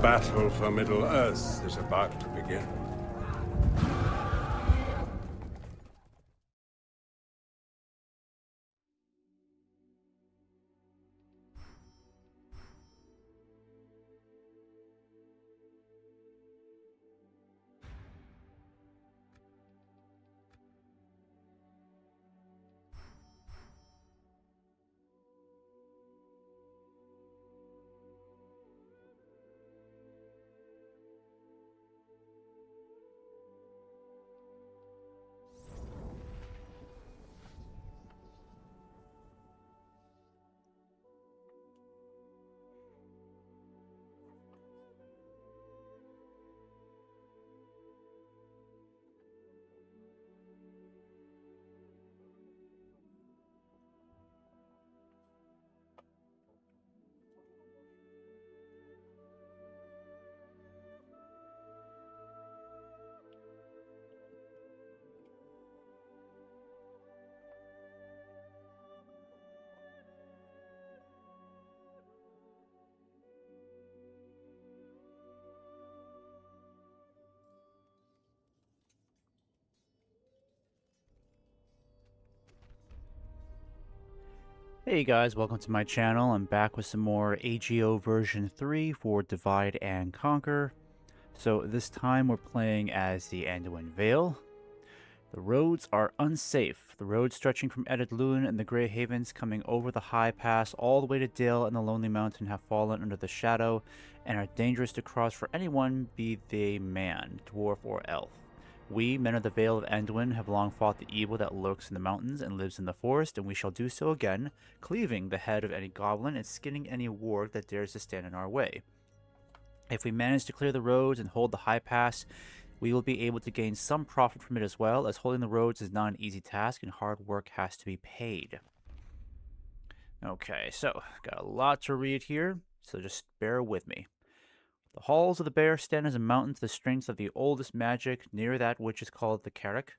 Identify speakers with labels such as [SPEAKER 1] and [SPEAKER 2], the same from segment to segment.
[SPEAKER 1] battle for Middle-earth is about to begin.
[SPEAKER 2] Hey guys, welcome to my channel. I'm back with some more AGO version 3 for Divide and Conquer. So this time we're playing as the Anduin Vale. The roads are unsafe. The roads stretching from Edidlune and the Grey Havens coming over the high pass all the way to Dale and the Lonely Mountain have fallen under the shadow and are dangerous to cross for anyone, be they man, dwarf, or elf. We, men of the Vale of Anduin, have long fought the evil that lurks in the mountains and lives in the forest, and we shall do so again, cleaving the head of any goblin and skinning any warg that dares to stand in our way. If we manage to clear the roads and hold the high pass, we will be able to gain some profit from it as well, as holding the roads is not an easy task and hard work has to be paid. Okay, so, got a lot to read here, so just bear with me. The halls of the bear stand as a mountain to the strength of the oldest magic, near that which is called the Carrick,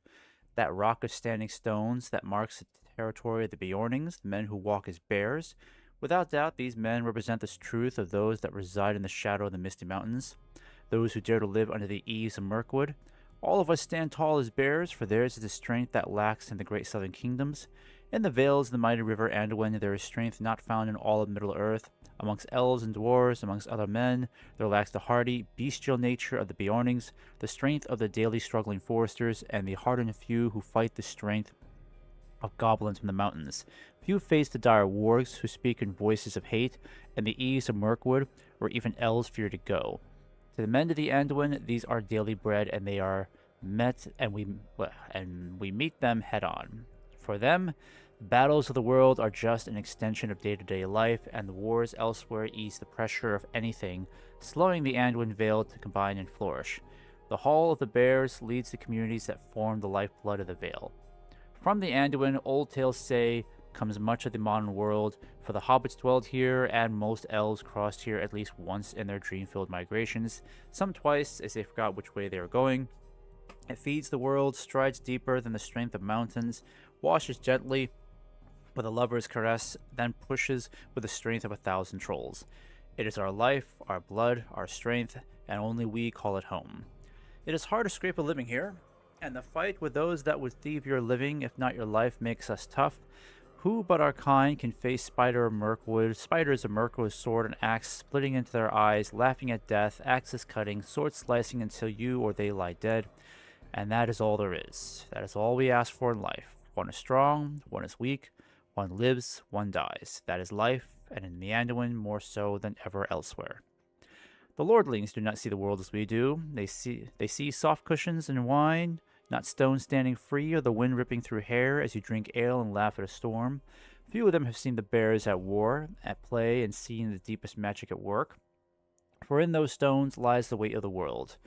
[SPEAKER 2] that rock of standing stones that marks the territory of the Bjornings, the men who walk as bears. Without doubt, these men represent the truth of those that reside in the shadow of the misty mountains, those who dare to live under the eaves of Mirkwood. All of us stand tall as bears, for theirs is the strength that lacks in the great southern kingdoms. In the vales of the mighty river Anduin, there is strength not found in all of Middle-earth. Amongst elves and dwarves, amongst other men, there lacks the hardy, bestial nature of the Bjornings, the strength of the daily struggling foresters, and the hardened few who fight the strength of goblins from the mountains. Few face the dire wargs who speak in voices of hate, and the eaves of Mirkwood, where even elves fear to go. To the men of the Anduin, these are daily bread, and they are met, and we meet them head on. For them, the battles of the world are just an extension of day-to-day life, and the wars elsewhere ease the pressure of anything, slowing the Anduin Vale to combine and flourish. The Hall of the Bears leads the communities that form the lifeblood of the Vale. From the Anduin, old tales say, comes much of the modern world, for the hobbits dwelled here, and most elves crossed here at least once in their dream-filled migrations, some twice, as they forgot which way they were going. It feeds the world, strides deeper than the strength of mountains, washes gently with a lover's caress, then pushes with the strength of 1,000 trolls. It is our life, our blood, our strength, and only we call it home. It is hard to scrape a living here, and the fight with those that would thieve your living, if not your life, makes us tough. Who but our kind can face spiders of Mirkwood, sword and axe splitting into their eyes, laughing at death, axes cutting, sword slicing until you or they lie dead? And that is all there is. That is all we ask for in life. One is strong, one is weak, one lives, one dies. That is life, and in the Anduin more so than ever elsewhere. The lordlings do not see the world as we do. They see soft cushions and wine, not stones standing free or the wind ripping through hair as you drink ale and laugh at a storm. Few of them have seen the bears at war, at play, and seen the deepest magic at work. For in those stones lies the weight of the world.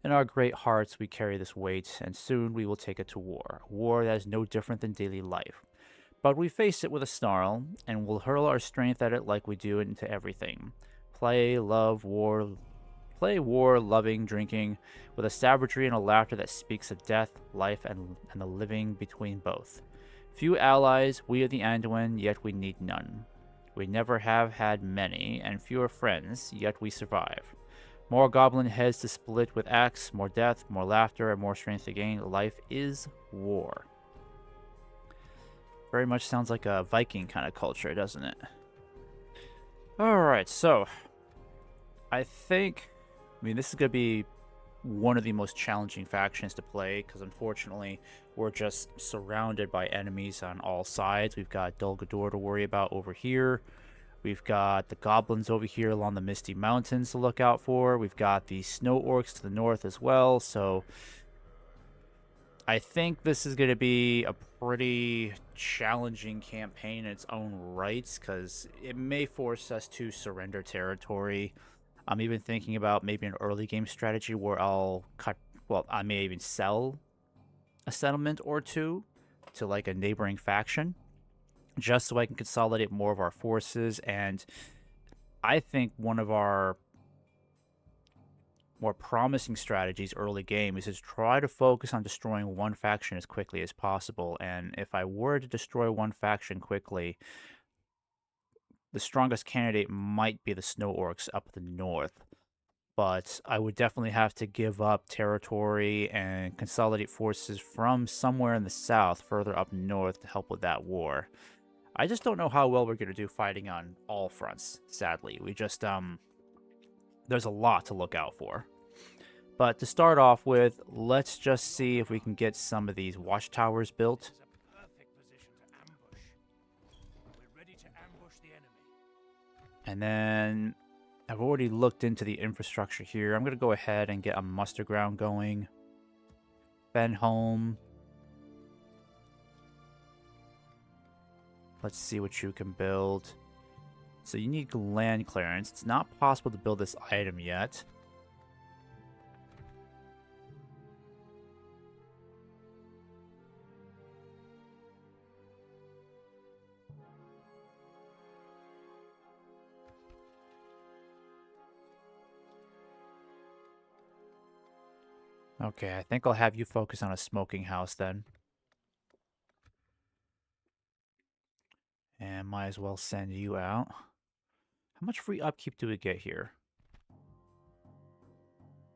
[SPEAKER 2] In our great hearts we carry this weight, and soon we will take it to war. A war that is no different than daily life. But we face it with a snarl, and will hurl our strength at it like we do into everything. Play, war, loving, drinking, with a savagery and a laughter that speaks of death, life, and the living between both. Few allies, we of the Anduin, yet we need none. We never have had many, and fewer friends, yet we survive. More goblin heads to split with axe, more death, more laughter, and more strength to gain. Life is war. Very much sounds like a Viking kind of culture, doesn't it? Alright, so I mean, this is going to be one of the most challenging factions to play, because unfortunately, we're just surrounded by enemies on all sides. We've got Dol Guldur to worry about over here. We've got the goblins over here along the Misty Mountains to look out for. We've got the snow orcs to the north as well, so I think this is going to be a pretty challenging campaign in its own rights, because it may force us to surrender territory. I'm even thinking about maybe an early game strategy where I may even sell a settlement or two to like a neighboring faction, just so I can consolidate more of our forces. And I think one of our more promising strategies early game is to try to focus on destroying one faction as quickly as possible. And if I were to destroy one faction quickly, the strongest candidate might be the snow orcs up the north. But I would definitely have to give up territory and consolidate forces from somewhere in the south, further up north, to help with that war. I just don't know how well we're going to do fighting on all fronts, sadly. We just, there's a lot to look out for. But to start off with, let's just see if we can get some of these watchtowers built. And then I've already looked into the infrastructure here. I'm going to go ahead and get a muster ground going. Benholm. Let's see what you can build. So you need land clearance. It's not possible to build this item yet. Okay, I think I'll have you focus on a smoking house then. And might as well send you out. How much free upkeep do we get here?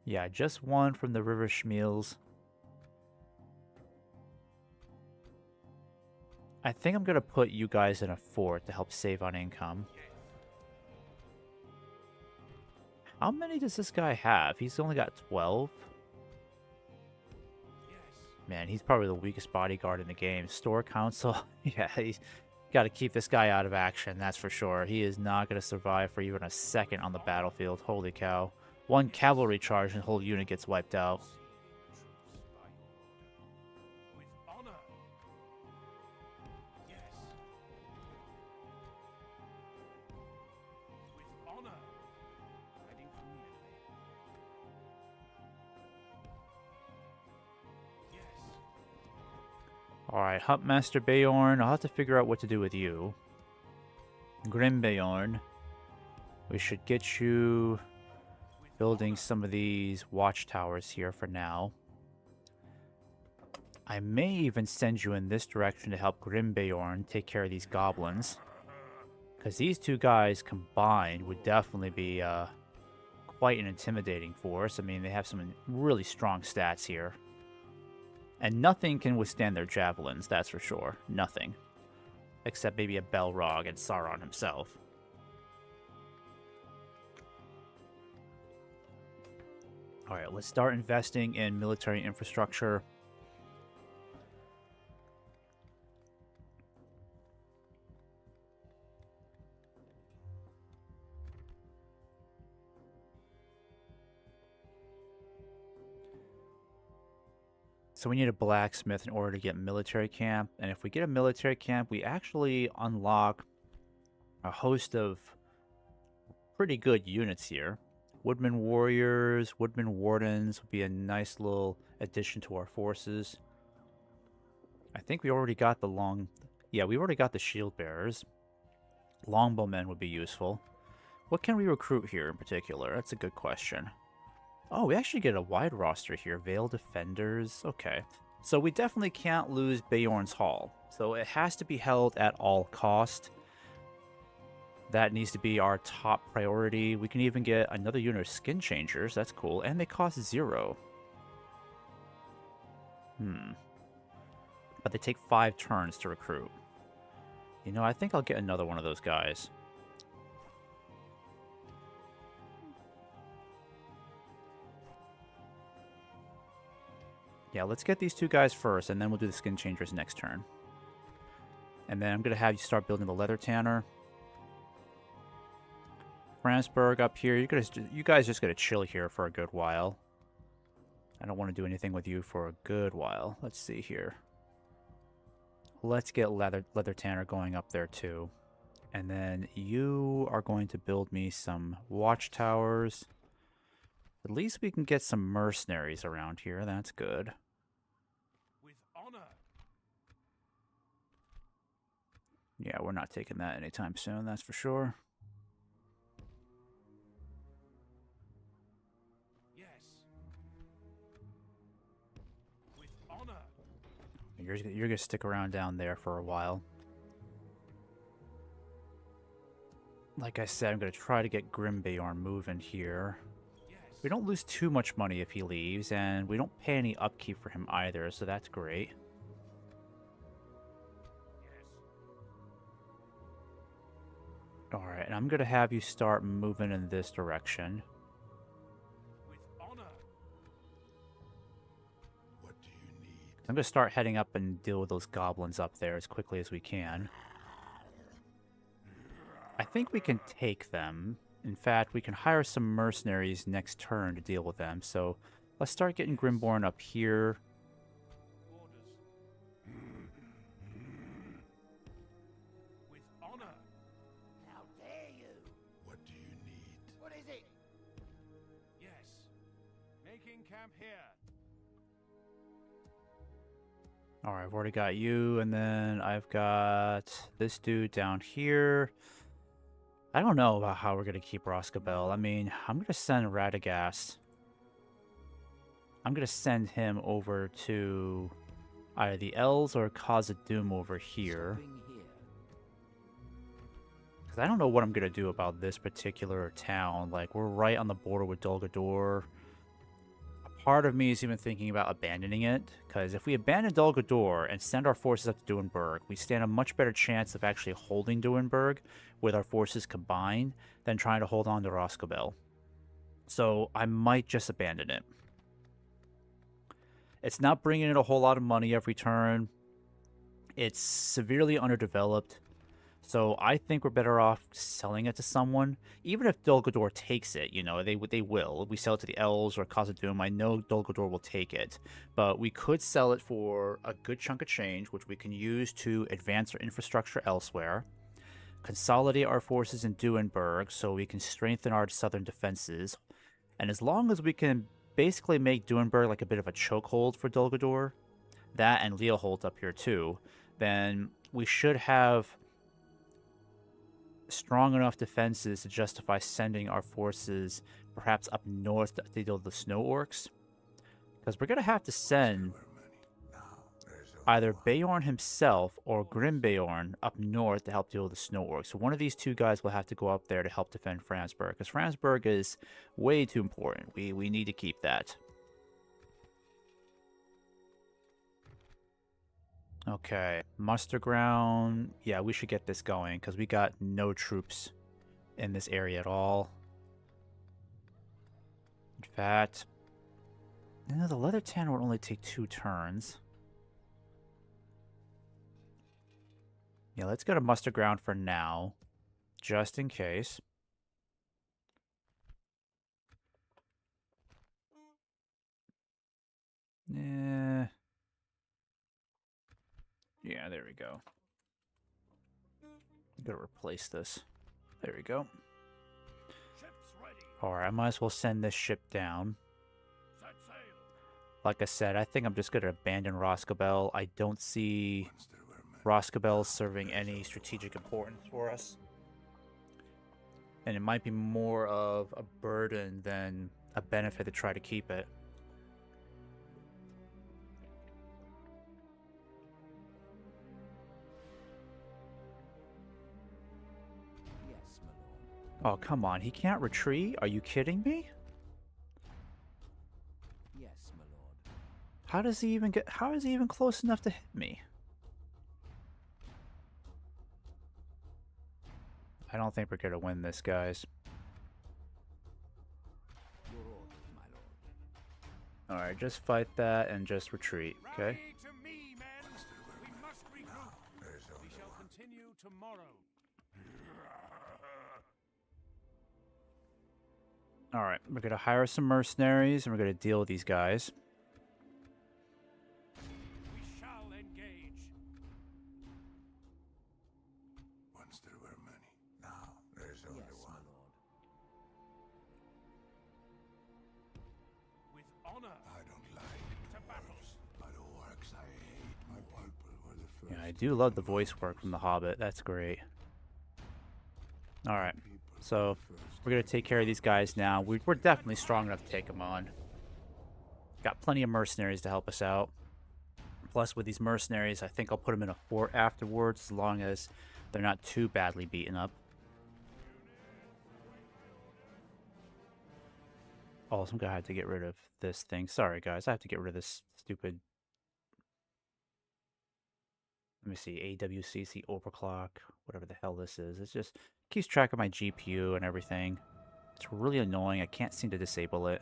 [SPEAKER 2] Yeah, just one from the River Schmeals. I think I'm going to put you guys in a fort to help save on income. How many does this guy have? He's only got 12. Man, he's probably the weakest bodyguard in the game. Store Council. Yeah, he's got to keep this guy out of action, that's for sure. He is not going to survive for even a second on the battlefield. Holy cow. One cavalry charge and the whole unit gets wiped out. Alright, Huntmaster Beorn, I'll have to figure out what to do with you. Grim Beorn, we should get you building some of these watchtowers here for now. I may even send you in this direction to help Grim Beorn take care of these goblins. Because these two guys combined would definitely be quite an intimidating force. I mean, they have some really strong stats here. And nothing can withstand their javelins, that's for sure. Nothing. Except maybe a Balrog and Sauron himself. Alright, let's start investing in military infrastructure. So we need a blacksmith in order to get military camp. And if we get a military camp, we actually unlock a host of pretty good units here. Woodman warriors, woodman wardens would be a nice little addition to our forces. I think we already got the we already got the shield bearers. Longbowmen would be useful. What can we recruit here in particular? That's a good question. Oh, we actually get a wide roster here. Veil Defenders. Okay. So we definitely can't lose Beorn's Hall. So it has to be held at all cost. That needs to be our top priority. We can even get another unit of skin changers. That's cool. And they cost 0. But they take 5 turns to recruit. You know, I think I'll get another one of those guys. Yeah, let's get these 2 guys first, and then we'll do the skin changers next turn. And then I'm going to have you start building the leather tanner. Fransburg up here. You guys just going to chill here for a good while. I don't want to do anything with you for a good while. Let's see here. Let's get leather tanner going up there too. And then you are going to build me some watchtowers. At least we can get some mercenaries around here. That's good.
[SPEAKER 1] With honor.
[SPEAKER 2] Yeah, we're not taking that anytime soon, that's for sure.
[SPEAKER 1] Yes. With honor.
[SPEAKER 2] You're gonna stick around down there for a while. Like I said, I'm gonna try to get Grimbeorn moving here.
[SPEAKER 1] Yes.
[SPEAKER 2] We don't lose too much money if he leaves, and we don't pay any upkeep for him either, so that's great. Alright, and I'm going to have you start moving in this direction.
[SPEAKER 1] With honor. What do you need?
[SPEAKER 2] I'm going to start heading up and deal with those goblins up there as quickly as we can. I think we can take them. In fact, we can hire some mercenaries next turn to deal with them. So let's start getting Grimborn up here.
[SPEAKER 1] With honor.
[SPEAKER 3] How dare you?
[SPEAKER 1] What do you need?
[SPEAKER 3] What is it?
[SPEAKER 1] Yes. Making camp here.
[SPEAKER 2] Alright, I've already got you, and then I've got this dude down here. I don't know about how we're going to keep Roscabel. I mean, I'm going to send Radagast. I'm going to send him over to either the Elves or Khazad-dûm over here. Because I don't know what I'm going to do about this particular town. Like, we're right on the border with Dol Guldur. A part of me is even thinking about abandoning it. Because if we abandon Dol Guldur and send our forces up to Duinburg, we stand a much better chance of actually holding Duinburg with our forces combined than trying to hold on to Roscabel. So I might just abandon it. It's not bringing in a whole lot of money every turn. It's severely underdeveloped. So I think we're better off selling it to someone. Even if Dol Guldur takes it, you know, they will. We sell it to the Elves or Khazad-dûm. I know Dol Guldur will take it. But we could sell it for a good chunk of change, which we can use to advance our infrastructure elsewhere. Consolidate our forces in Duinburg so we can strengthen our southern defenses. And as long as we can basically make Duinburg like a bit of a chokehold for Dol Guldur, that and Leoholt up here too, then we should have strong enough defenses to justify sending our forces perhaps up north to deal with the snow orcs. Because we're going to have to send either Beorn himself or Grimbeorn up north to help deal with the snow orcs. So one of these 2 guys will have to go up there to help defend Fransburg. Because Fransburg is way too important. We need to keep that. Okay, muster ground. Yeah, we should get this going because we got no troops in this area at all. In fact, you know, the leather tanner would only take 2 turns. Yeah, let's go to muster ground for now, just in case. Yeah, there we go. I'm gonna replace this. There we go. Alright, I might as well send this ship down. Like I said, I think I'm just gonna abandon Roscabel. I don't see Roscabel serving any strategic importance for us. And it might be more of a burden than a benefit to try to keep it.
[SPEAKER 3] Yes,
[SPEAKER 2] Oh, come on. He can't retreat? Are you kidding me?
[SPEAKER 4] Yes, my lord.
[SPEAKER 2] How is he even close enough to hit me? I don't think we're gonna win this, guys.
[SPEAKER 4] Your orders, my lord.
[SPEAKER 2] Alright, just fight that and just retreat, okay?
[SPEAKER 1] Rally to me, men! We must regroup. We shall continue tomorrow.
[SPEAKER 2] Alright, we're gonna hire some mercenaries and we're gonna deal with these guys.
[SPEAKER 1] We shall engage.
[SPEAKER 5] Once there were many. Now there's only
[SPEAKER 4] Yes, my
[SPEAKER 5] one.
[SPEAKER 4] lord.
[SPEAKER 1] With honor.
[SPEAKER 5] I don't like
[SPEAKER 1] To battle.
[SPEAKER 5] but orcs I hate. My people were the first.
[SPEAKER 2] Yeah, I do love the voice work from The Hobbit. That's great. Alright,
[SPEAKER 5] people
[SPEAKER 2] so
[SPEAKER 5] were the first.
[SPEAKER 2] we're gonna take care of these guys now. We're definitely strong enough to take them on. Got plenty of mercenaries to help us out. Plus, with these mercenaries, I think I'll put them in a fort afterwards, as long as they're not too badly beaten up. Also, I'm gonna have to get rid of this thing. Sorry, guys. I have to get rid of this stupid... Let me see. AWCC overclock. Whatever the hell this is. It just keeps track of my GPU and everything. It's really annoying. I can't seem to disable it.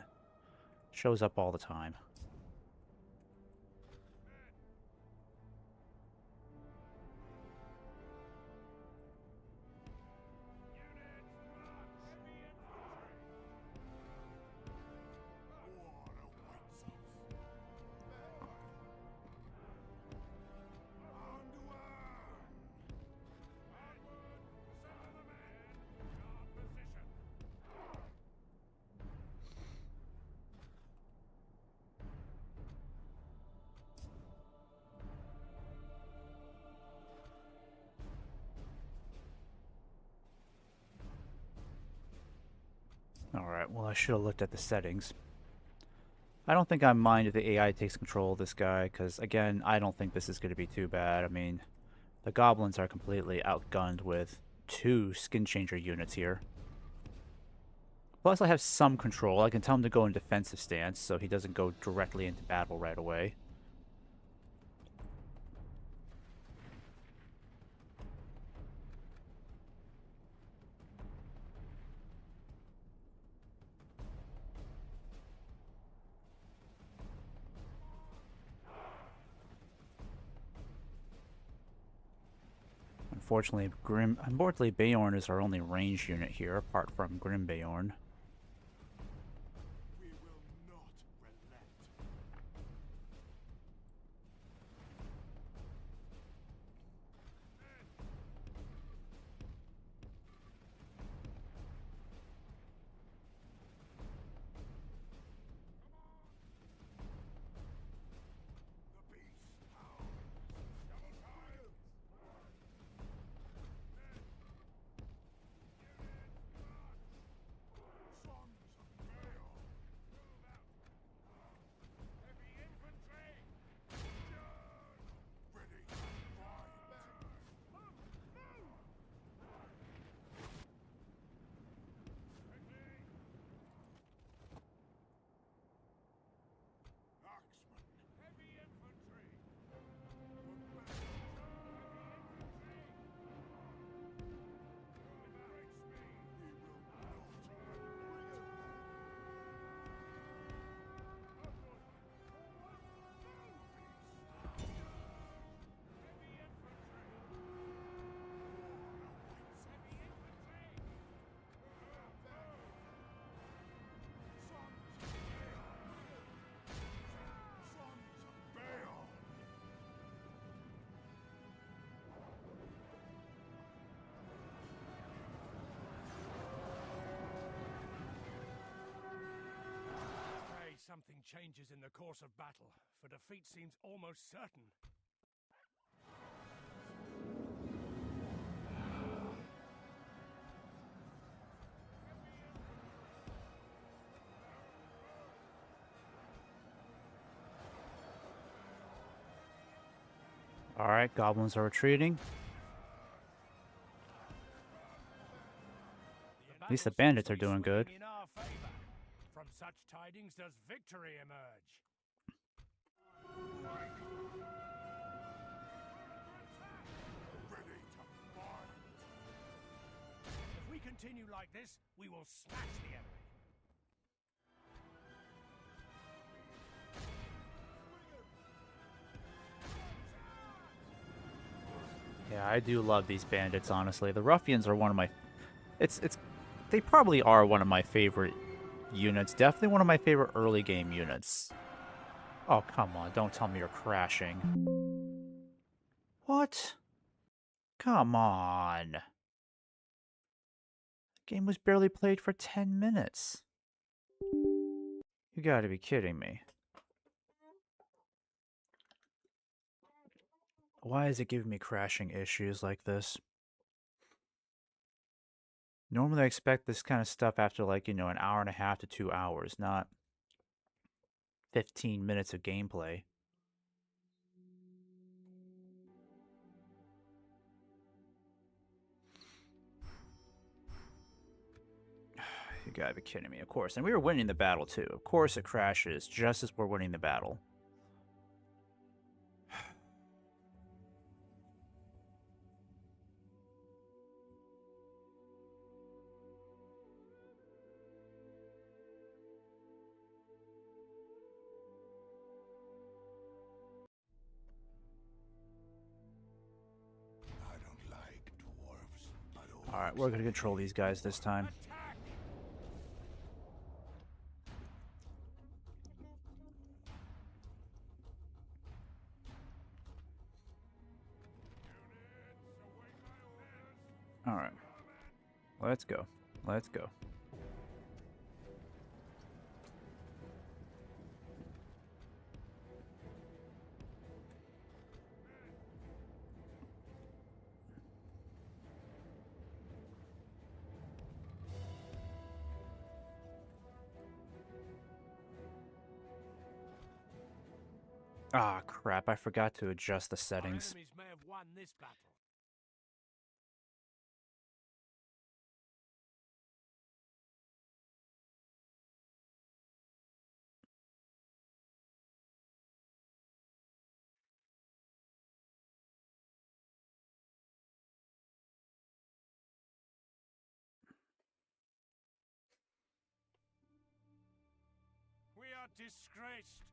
[SPEAKER 2] Shows up all the time. Alright, well I should have looked at the settings. I don't think I mind if the AI takes control of this guy, because again, I don't think this is going to be too bad. I mean, the goblins are completely outgunned with 2 skin changer units here. Plus I have some control. I can tell him to go in defensive stance, so he doesn't go directly into battle right away. Unfortunately, Beorn is our only range unit here, apart from Grim Beorn.
[SPEAKER 1] We will not relent. The beast howls. Double time. Sons of Baal. Move out. Heavy infantry. Ready. Marksman. Heavy infantry. Pray something changes in the course of battle, for defeat seems almost certain.
[SPEAKER 2] Alright, goblins are retreating. least the bandits are doing good.
[SPEAKER 1] In our favor. From such tidings does victory emerge.
[SPEAKER 5] Ready to fight.
[SPEAKER 1] If we continue like this, we will smash the enemy.
[SPEAKER 2] Yeah, I do love these bandits, honestly. The ruffians are one of my... They probably are one of my favorite units. Definitely one of my favorite early game units. Oh, come on. Don't tell me you're crashing. What? Come on. Game was barely played for 10 minutes. You gotta be kidding me. Why is it giving me crashing issues like this? Normally I expect this kind of stuff after like, an hour and a half to 2 hours, not 15 minutes of gameplay. You gotta be kidding me, of course. And we were winning the battle too. Of course it crashes just as we're winning the battle.
[SPEAKER 5] I don't like dwarves, but
[SPEAKER 2] Alright, we're gonna control these guys this time.
[SPEAKER 1] Attack!
[SPEAKER 2] Alright. Let's go. Let's go. Ah, crap. I forgot to adjust the
[SPEAKER 1] Our
[SPEAKER 2] settings.
[SPEAKER 1] enemies may have won this battle. We are disgraced.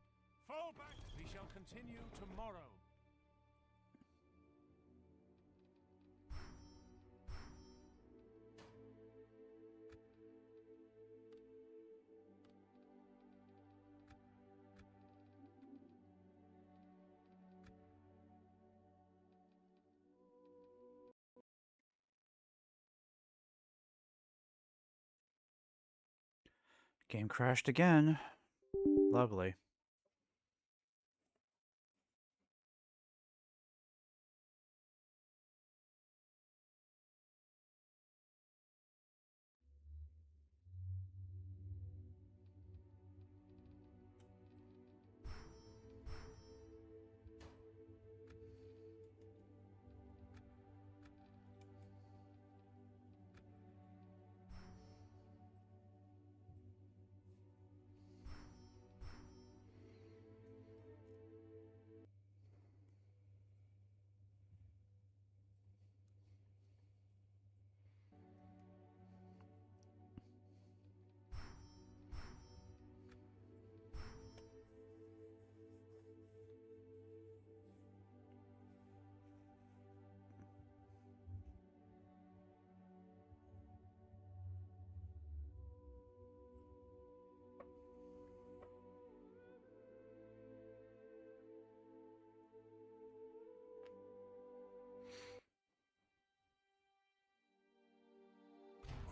[SPEAKER 1] Fall back. We shall continue tomorrow.
[SPEAKER 2] Game crashed again. Lovely.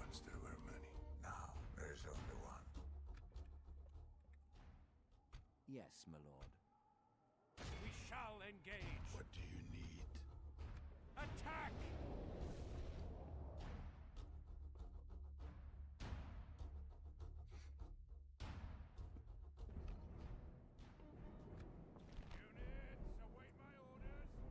[SPEAKER 5] once there were many. Now there is only one.
[SPEAKER 4] Yes, my lord.
[SPEAKER 1] We shall engage.
[SPEAKER 5] What do you need?
[SPEAKER 1] Attack! Units, await my orders.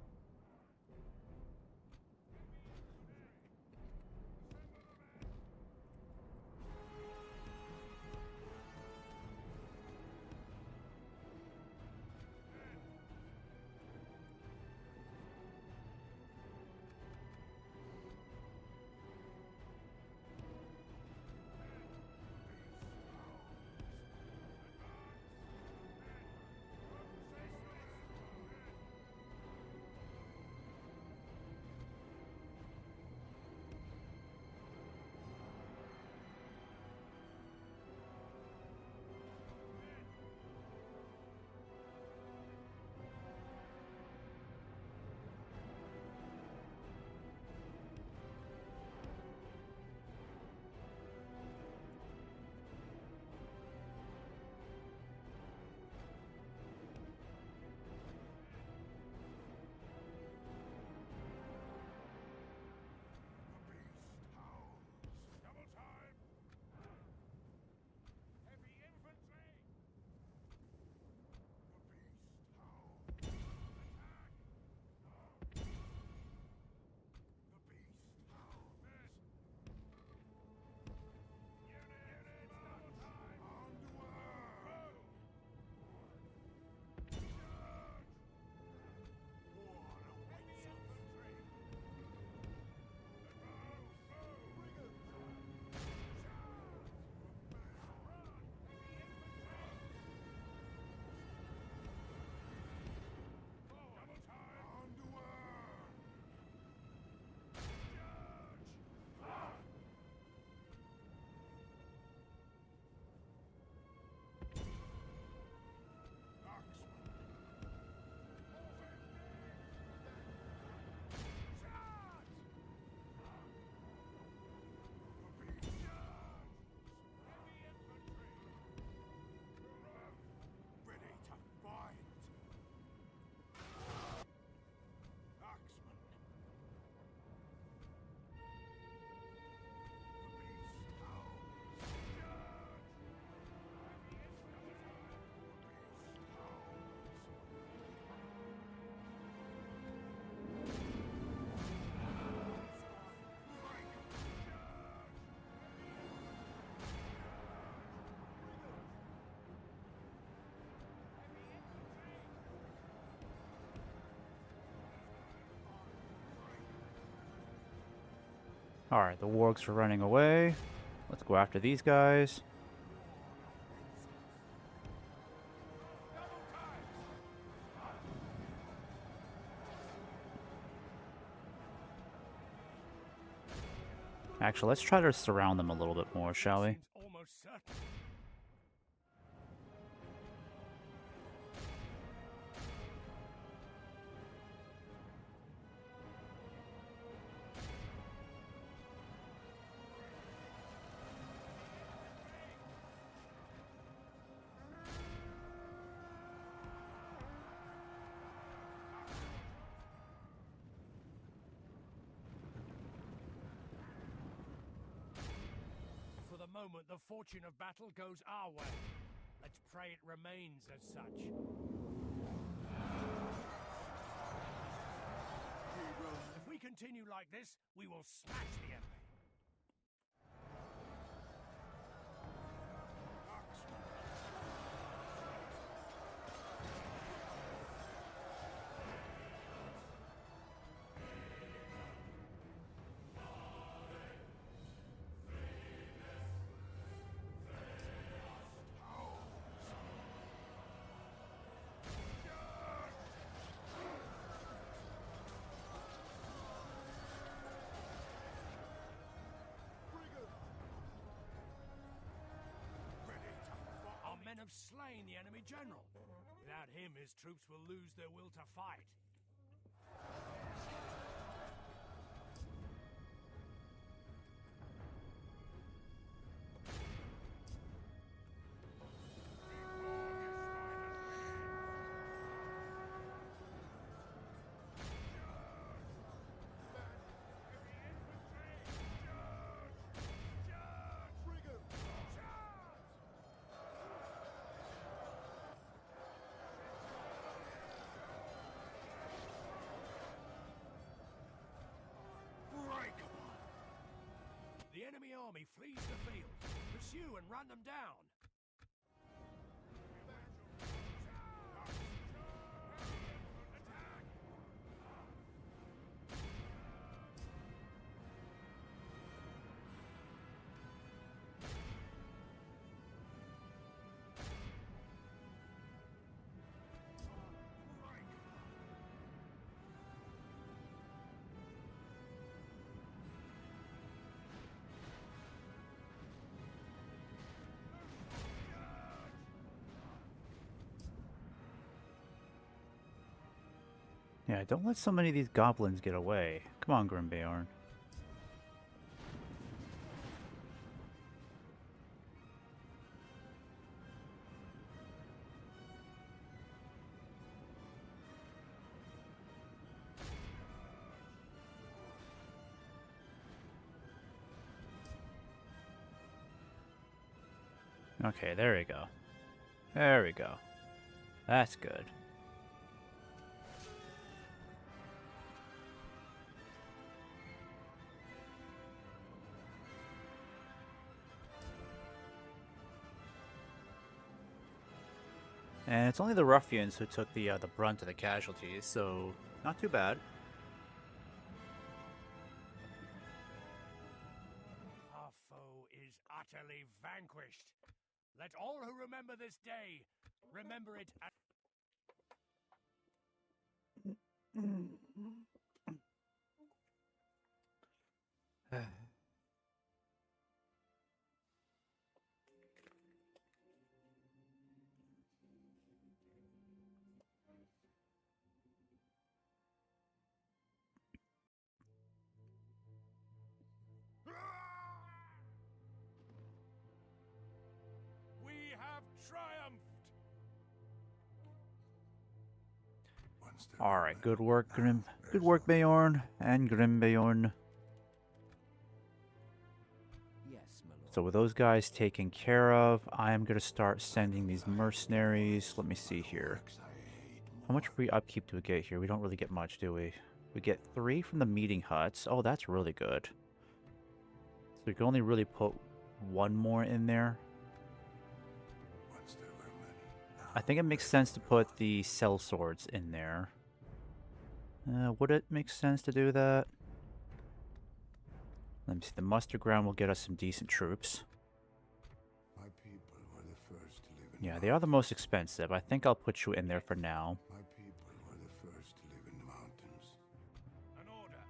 [SPEAKER 2] Alright, the wargs are running away. Let's go after these guys. Actually, let's try to surround them a little bit more, shall we?
[SPEAKER 1] Seems almost certain. For the moment, the fortune of battle goes our way. Let's pray it remains as such. If we continue like this, we will smash the enemy. Our men have slain the enemy general. Without him, his troops will lose their will to fight. The enemy army flees the field. Pursue and run them down.
[SPEAKER 2] Yeah, don't let so many of these goblins get away. Come on, Grimbeorn. Okay, there we go. There we go. That's good. And it's only the ruffians who took the brunt of the casualties, so not too bad.
[SPEAKER 1] Our foe is utterly vanquished. Let all who remember this day remember it as we have triumphed.
[SPEAKER 5] One step
[SPEAKER 2] All right,
[SPEAKER 5] ahead.
[SPEAKER 2] good work, Grim.
[SPEAKER 5] Now,
[SPEAKER 2] Good work,
[SPEAKER 5] there's
[SPEAKER 2] Beorn and Grimbeorn.
[SPEAKER 4] Yes, my lord.
[SPEAKER 2] So with those guys taken care of, I am going to start sending these mercenaries. Let me see here.
[SPEAKER 5] Works I hate
[SPEAKER 2] How much free upkeep do we get here? We don't really get much, do we? We get 3 from the meeting huts. Oh, that's really good. So we can only really put 1 more in there.
[SPEAKER 5] Once there were many. Now
[SPEAKER 2] I think it makes
[SPEAKER 5] there's
[SPEAKER 2] sense to
[SPEAKER 5] only
[SPEAKER 2] put
[SPEAKER 5] one.
[SPEAKER 2] the cell swords in there. Would it make sense to do that? Let me see. The muster ground will get us some decent troops.
[SPEAKER 5] My people were the first to live in
[SPEAKER 2] Yeah,
[SPEAKER 5] the
[SPEAKER 2] they are the
[SPEAKER 5] mountains.
[SPEAKER 2] most expensive. I think I'll put you in there for now.
[SPEAKER 5] My people were the first to live in the mountains.
[SPEAKER 1] An order.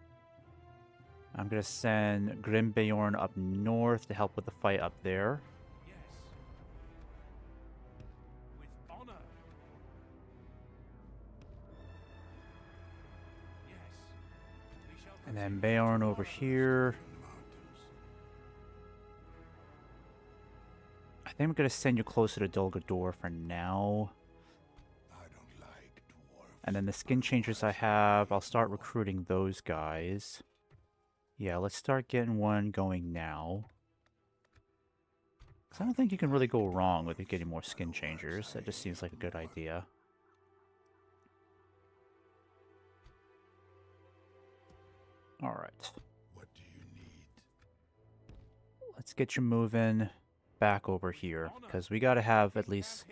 [SPEAKER 2] I'm going to send Grimbeorn up north to help with the fight up there.
[SPEAKER 1] Yes. With honor. Yes. We shall
[SPEAKER 2] And then
[SPEAKER 1] continue to
[SPEAKER 2] Beorn over
[SPEAKER 1] follow.
[SPEAKER 2] here.
[SPEAKER 5] In the mountains.
[SPEAKER 2] I think I'm going to send you closer to Dulgador for now.
[SPEAKER 5] I don't like dwarves.
[SPEAKER 2] And then the skin changers I have, I'll start recruiting those guys. Yeah, let's start getting one going now. Because I don't think you can really go wrong with it getting more skin changers. That just seems like a good idea. Alright.
[SPEAKER 5] What do you need?
[SPEAKER 2] Let's get you moving back over here. Because we gotta have at least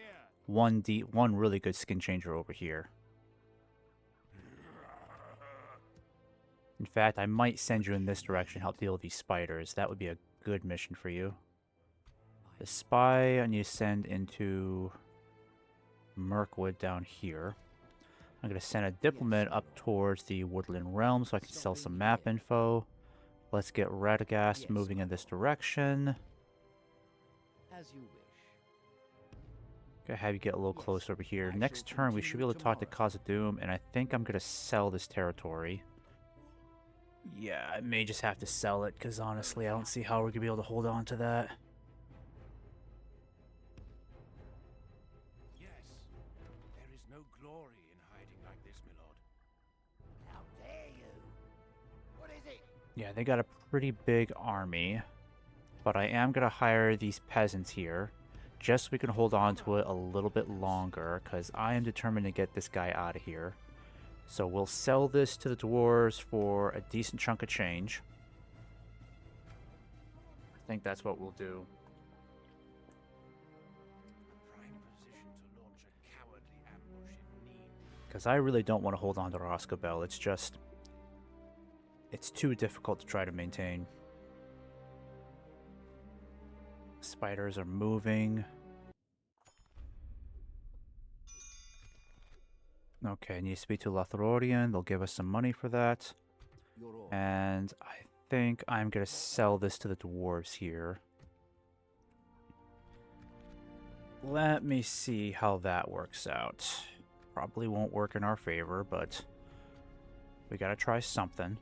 [SPEAKER 2] one really good skin changer over here. In fact, I might send you in this direction, help deal with these spiders. That would be a good mission for you. The spy I need to send into Mirkwood down here. I'm going to send a diplomat up towards the Woodland Realm so I can sell some map info. Let's get Radagast moving in this direction.
[SPEAKER 4] As you wish.
[SPEAKER 2] Gonna have you get a little closer over here. Next turn, we should be able to talk to Khazad-dûm, and I think I'm going to sell this territory. Yeah, I may just have to sell it, because honestly, I don't see how we're going to be able to hold on to that.
[SPEAKER 1] Yes. There is no glory in hiding like this, my lord.
[SPEAKER 3] How dare you? What is it?
[SPEAKER 2] Yeah, they got a pretty big army, but I am going to hire these peasants here, just so we can hold on to it a little bit longer, because I am determined to get this guy out of here. So we'll sell this to the dwarves for a decent chunk of change. I think that's what we'll do.
[SPEAKER 1] A prime position to launch a cowardly ambush if need.
[SPEAKER 2] Because I really don't want to hold on to Roscobel. It's just... it's too difficult to try to maintain. Spiders are moving. Okay, I need to speak to Lothlorien. They'll give us some money for that.
[SPEAKER 4] Your order.
[SPEAKER 2] And I think I'm going to sell this to the dwarves here. Let me see how that works out. Probably won't work in our favor, but we got to try something.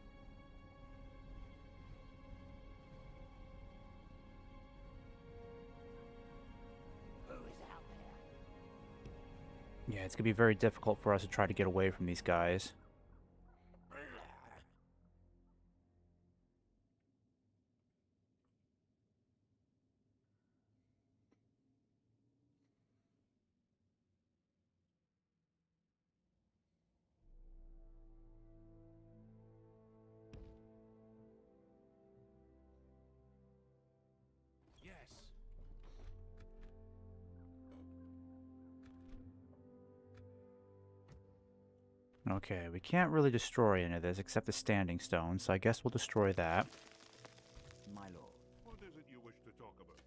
[SPEAKER 3] Who is out there?
[SPEAKER 2] Yeah, it's going to be very difficult for us to try to get away from these guys.
[SPEAKER 1] Yes.
[SPEAKER 2] Okay, we can't really destroy any of this except the standing stone, so I guess we'll destroy that.
[SPEAKER 4] My lord.
[SPEAKER 5] What is it you wish to talk about?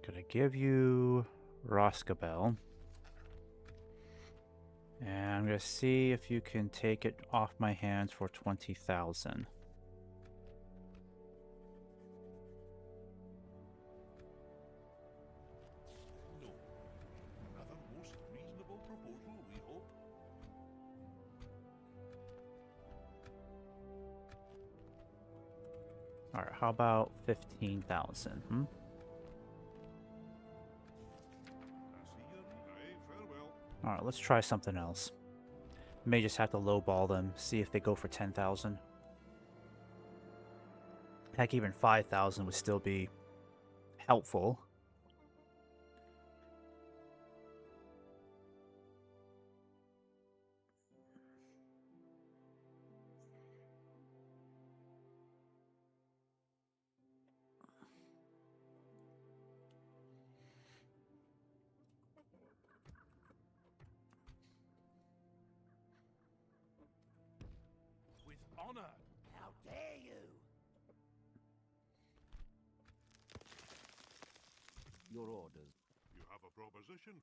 [SPEAKER 2] Gonna give you Roscobel. And I'm gonna see if you can take it off my hands for 20,000.
[SPEAKER 5] No. Another most reasonable proposal, we hope.
[SPEAKER 2] Alright, how about 15,000?
[SPEAKER 5] Farewell.
[SPEAKER 2] Alright, let's try something else. May just have to lowball them, see if they go for 10,000. Heck, even 5,000 would still be helpful.
[SPEAKER 1] honor.
[SPEAKER 3] How dare you?
[SPEAKER 4] Your orders.
[SPEAKER 5] You have a proposition?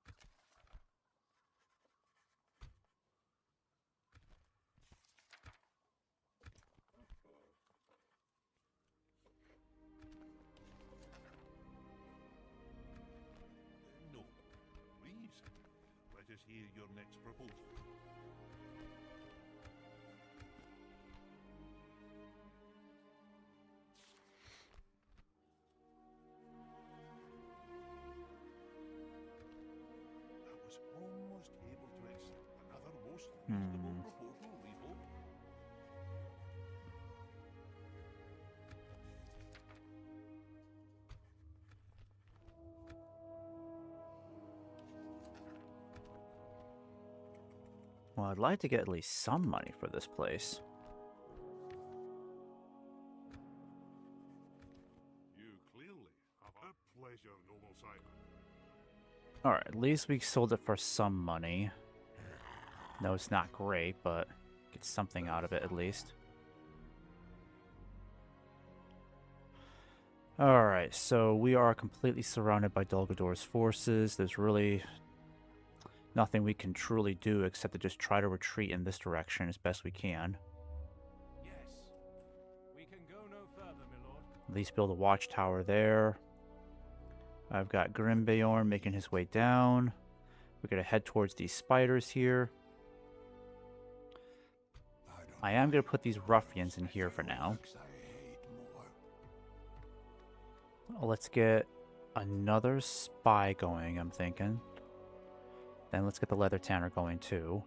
[SPEAKER 5] No. Please. Let us hear your next proposal. I was almost able to accept another most reasonable proposal, we hope.
[SPEAKER 2] Well, I'd like to get at least some money for this place.
[SPEAKER 5] You clearly have a pleasure, noble Simon.
[SPEAKER 2] Alright, at least we sold it for some money. No, it's not great, but get something out of it at least. Alright, so we are completely surrounded by Dulgador's forces. There's really nothing we can truly do except to just try to retreat in this direction as best we can.
[SPEAKER 1] Yes. We can go no further, my lord.
[SPEAKER 2] At least build a watchtower there. I've got Grimbeorn making his way down. We're going to head towards these spiders here. I am going to put these ruffians in here for now. Oh, let's get another spy going, I'm thinking. Then let's get the leather tanner going too.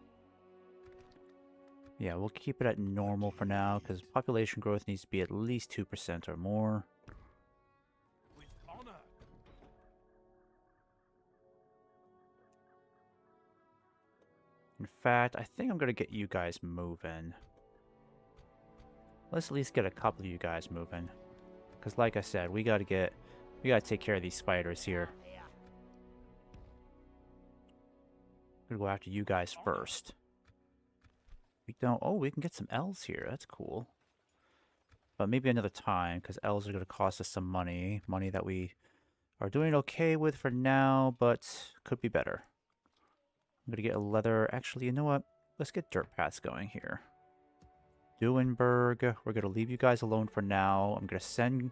[SPEAKER 2] Yeah, we'll keep it at normal for now because population growth needs to be at least 2% or more.
[SPEAKER 1] With honor.
[SPEAKER 2] In fact, I think I'm going to get you guys moving. Let's at least get a couple of you guys moving. Because like I said, we got to take care of these spiders here. I'm going to go after you guys first. We don't... Oh, we can get some elves here. That's cool. But maybe another time, because elves are going to cost us some money. Money that we are doing okay with for now, but could be better. I'm going to get a leather... Actually, you know what? Let's get dirt paths going here. Duenberg, we're going to leave you guys alone for now. I'm going to send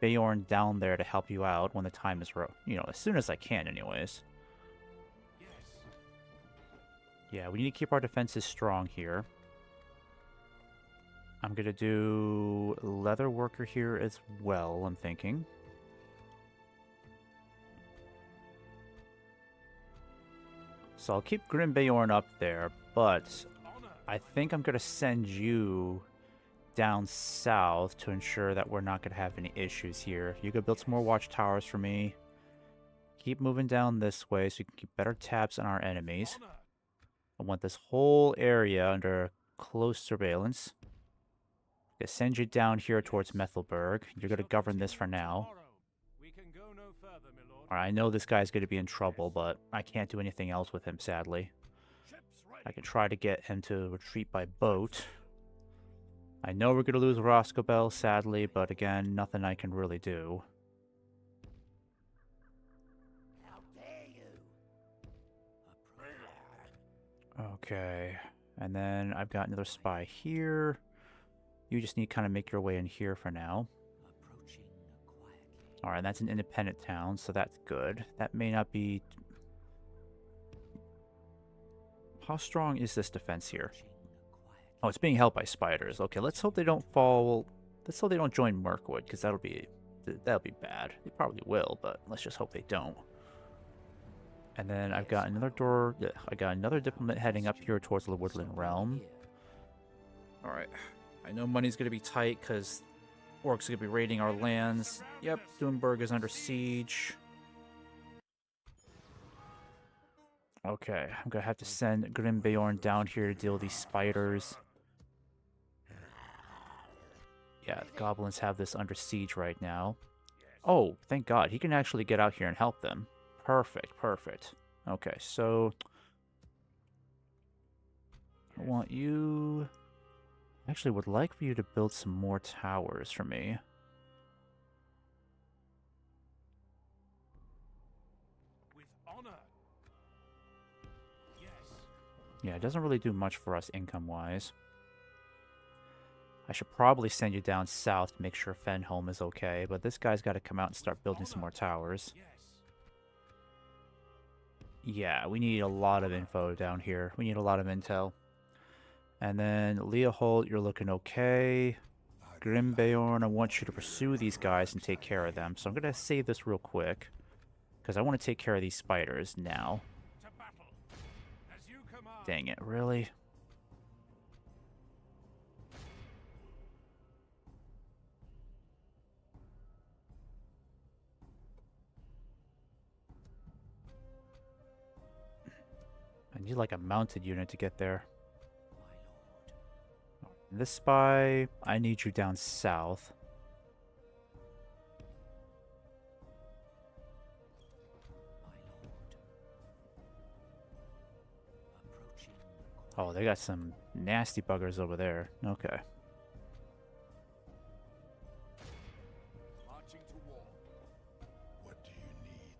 [SPEAKER 2] Beorn down there to help you out when the time is right. You know, as soon as I can anyways.
[SPEAKER 1] Yes.
[SPEAKER 2] Yeah, we need to keep our defenses strong here. I'm going to do leather worker here as well, I'm thinking. So I'll keep Grimbeorn up there, but I think I'm going to send you down south to ensure that we're not going to have any issues here. You can build some more watchtowers for me. Keep moving down this way so we can keep better tabs on our enemies. I want this whole area under close surveillance. I'm going to send you down here towards Methelberg. You're going to govern this for now.
[SPEAKER 1] We can go no further, my lord.
[SPEAKER 2] Alright, I know this guy's going to be in trouble, but I can't do anything else with him, sadly. I can try to get him to retreat by boat. I know we're going to lose Roscobel, sadly, but again, nothing I can really do.
[SPEAKER 3] How dare you?
[SPEAKER 2] Okay, and then I've got another spy here. You just need to kind of make your way in here for now.
[SPEAKER 4] Approaching quietly.
[SPEAKER 2] Alright, that's an independent town, so that's good. That may not be... How strong is this defense here? Oh, it's being held by spiders. Okay, let's hope they don't fall... Let's hope they don't join Mirkwood, because that'll be bad. They probably will, but let's just hope they don't. And then I've got another door... I got another diplomat heading up here towards the Woodland Realm. Alright. I know money's going to be tight, because orcs are going to be raiding our lands. Yep, Duenberg is under siege. Okay, I'm going to have to send Grimbeorn down here to deal with these spiders. Yeah, the goblins have this under siege right now. Oh, thank God. He can actually get out here and help them. Perfect, perfect. Okay, so... I want you... Actually, would like for you to build some more towers for me.
[SPEAKER 1] With honor. Yes.
[SPEAKER 2] Yeah, it doesn't really do much for us income-wise. I should probably send you down south to make sure Fenholm is okay, but this guy's got to come out and start building some more towers.
[SPEAKER 1] Yes.
[SPEAKER 2] Yeah, we need a lot of info down here. We need a lot of intel. And then Leohold, you're looking okay. Grimbeorn, I want you to pursue these guys and take care of them. So I'm going to save this real quick, because I want to take care of these spiders now.
[SPEAKER 1] To battle. As you command.
[SPEAKER 2] Dang it, really? I need like a mounted unit to get there. This spy, I need you down south. Oh, they got some nasty buggers over there. Okay.
[SPEAKER 5] Marching to war. What do you need?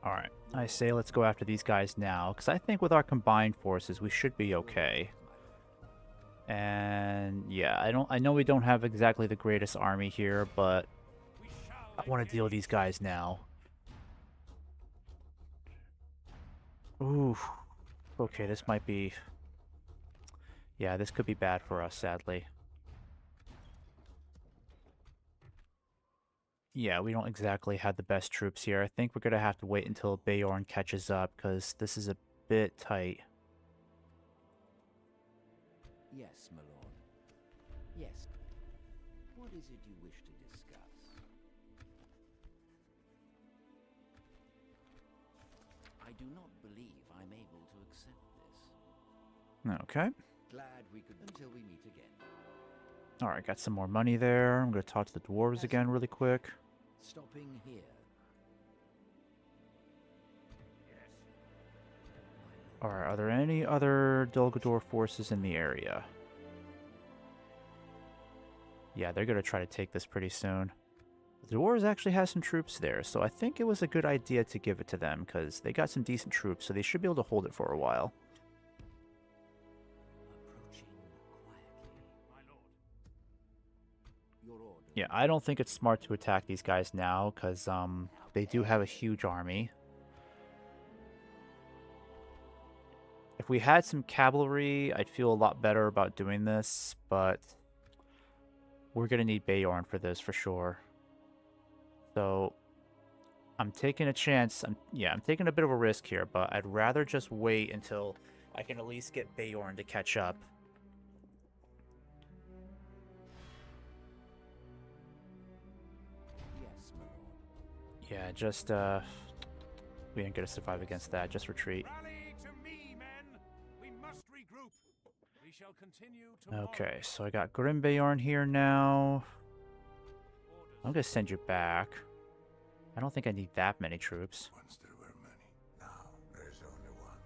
[SPEAKER 2] Alright, I say let's go after these guys now, because I think with our combined forces we should be okay. And yeah, I know we don't have exactly the greatest army here, but I want to deal with these guys now. Ooh. Okay, this might be... Yeah, this could be bad for us, sadly. Yeah, we don't exactly have the best troops here. I think we're going to have to wait until Beorn catches up, because this is a bit tight.
[SPEAKER 4] Yes, my lord. Yes. What is it you wish to discuss? I do not believe I'm able to accept this.
[SPEAKER 2] Okay.
[SPEAKER 4] Glad we could until we meet again.
[SPEAKER 2] Alright, got some more money there. I'm going to talk to the dwarves again really quick.
[SPEAKER 4] Stopping here.
[SPEAKER 2] Alright, are there any other Dulgador forces in the area? Yeah, they're going to try to take this pretty soon. The dwarves actually have some troops there, so I think it was a good idea to give it to them, because they got some decent troops, so they should be able to hold it for a while.
[SPEAKER 4] Approaching quietly.
[SPEAKER 1] My lord.
[SPEAKER 4] Your order.
[SPEAKER 2] Yeah, I don't think it's smart to attack these guys now, because they do have a huge army. If we had some cavalry, I'd feel a lot better about doing this, but we're going to need Beorn for this for sure. So I'm taking a chance. I'm taking a bit of a risk here, but I'd rather just wait until I can at least get Beorn to catch up.
[SPEAKER 4] Yes, my lord.
[SPEAKER 2] Yeah, just we ain't gonna survive against that. Just retreat.
[SPEAKER 1] Rally to me, men. We must regroup. We shall continue tomorrow.
[SPEAKER 2] Okay, so I got Grimbeorn here now. I'm gonna send you back. I don't think I need that many troops.
[SPEAKER 5] Once there were many. Now there is only one.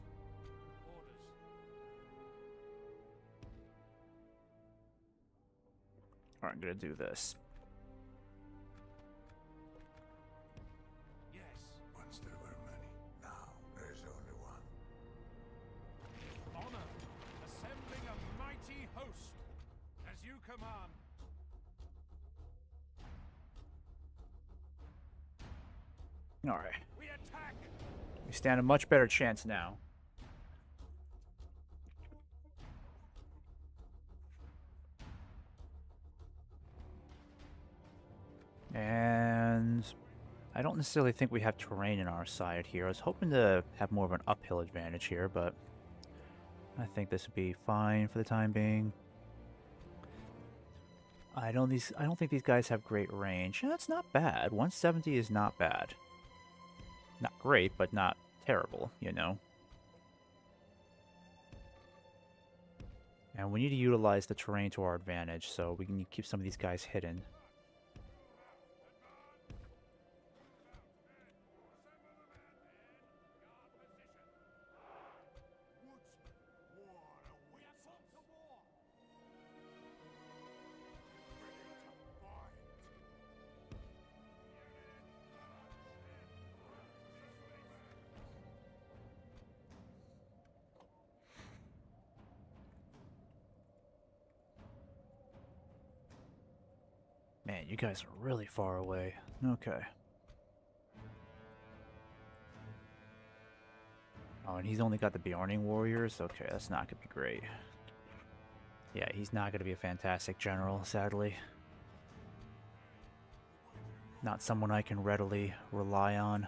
[SPEAKER 2] Alright, I'm gonna do this.
[SPEAKER 1] Yes.
[SPEAKER 5] Once there were many. Now there is only one.
[SPEAKER 1] Honor. Assembling a mighty host. As you command.
[SPEAKER 2] Alright.
[SPEAKER 1] We attack.
[SPEAKER 2] We stand a much better chance now. And I don't necessarily think we have terrain in our side here. I was hoping to have more of an uphill advantage here, but I think this would be fine for the time being. I don't think these guys have great range. Yeah, that's not bad. 170 is not bad. Not great, but not terrible, you know. And we need to utilize the terrain to our advantage, so we can keep some of these guys hidden. Man, you guys are really far away. Okay. Oh, and he's only got the Bjarning warriors? Okay, that's not going to be great. Yeah, he's not going to be a fantastic general, sadly. Not someone I can readily rely on.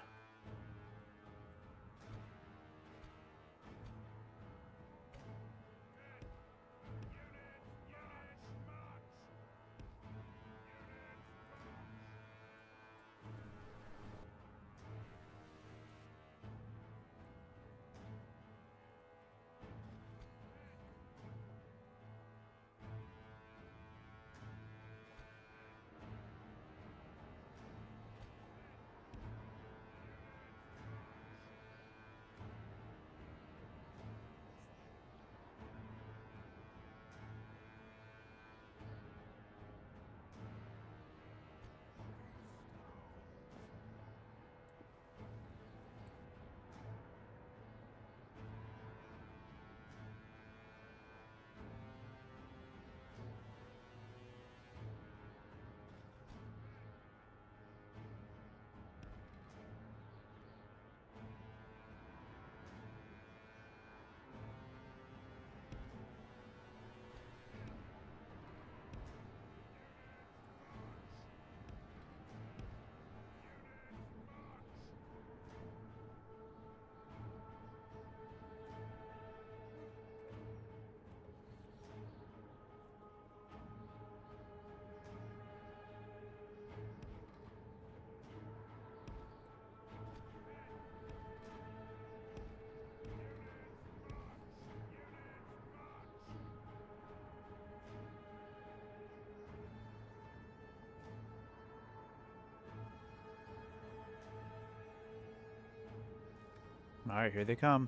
[SPEAKER 2] Alright, here they come.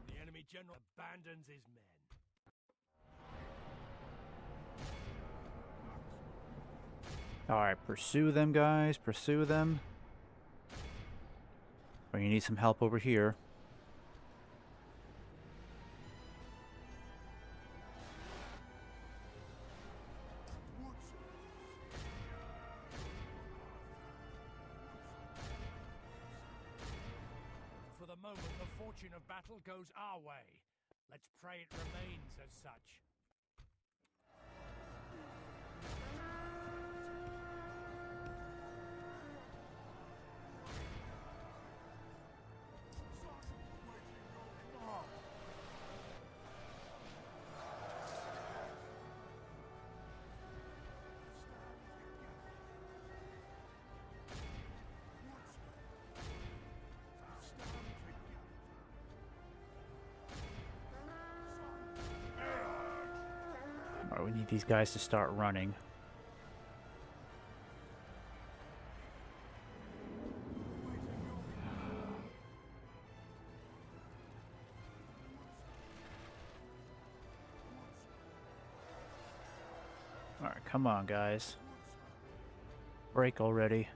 [SPEAKER 1] The enemy general abandons his men.
[SPEAKER 2] Alright, pursue them, guys. Pursue them. Or you need some help over here.
[SPEAKER 1] For the moment, the fortune of battle goes our way. Let's pray it remains as such.
[SPEAKER 2] Alright, we need these guys to start running. Alright, come on, guys. Break already.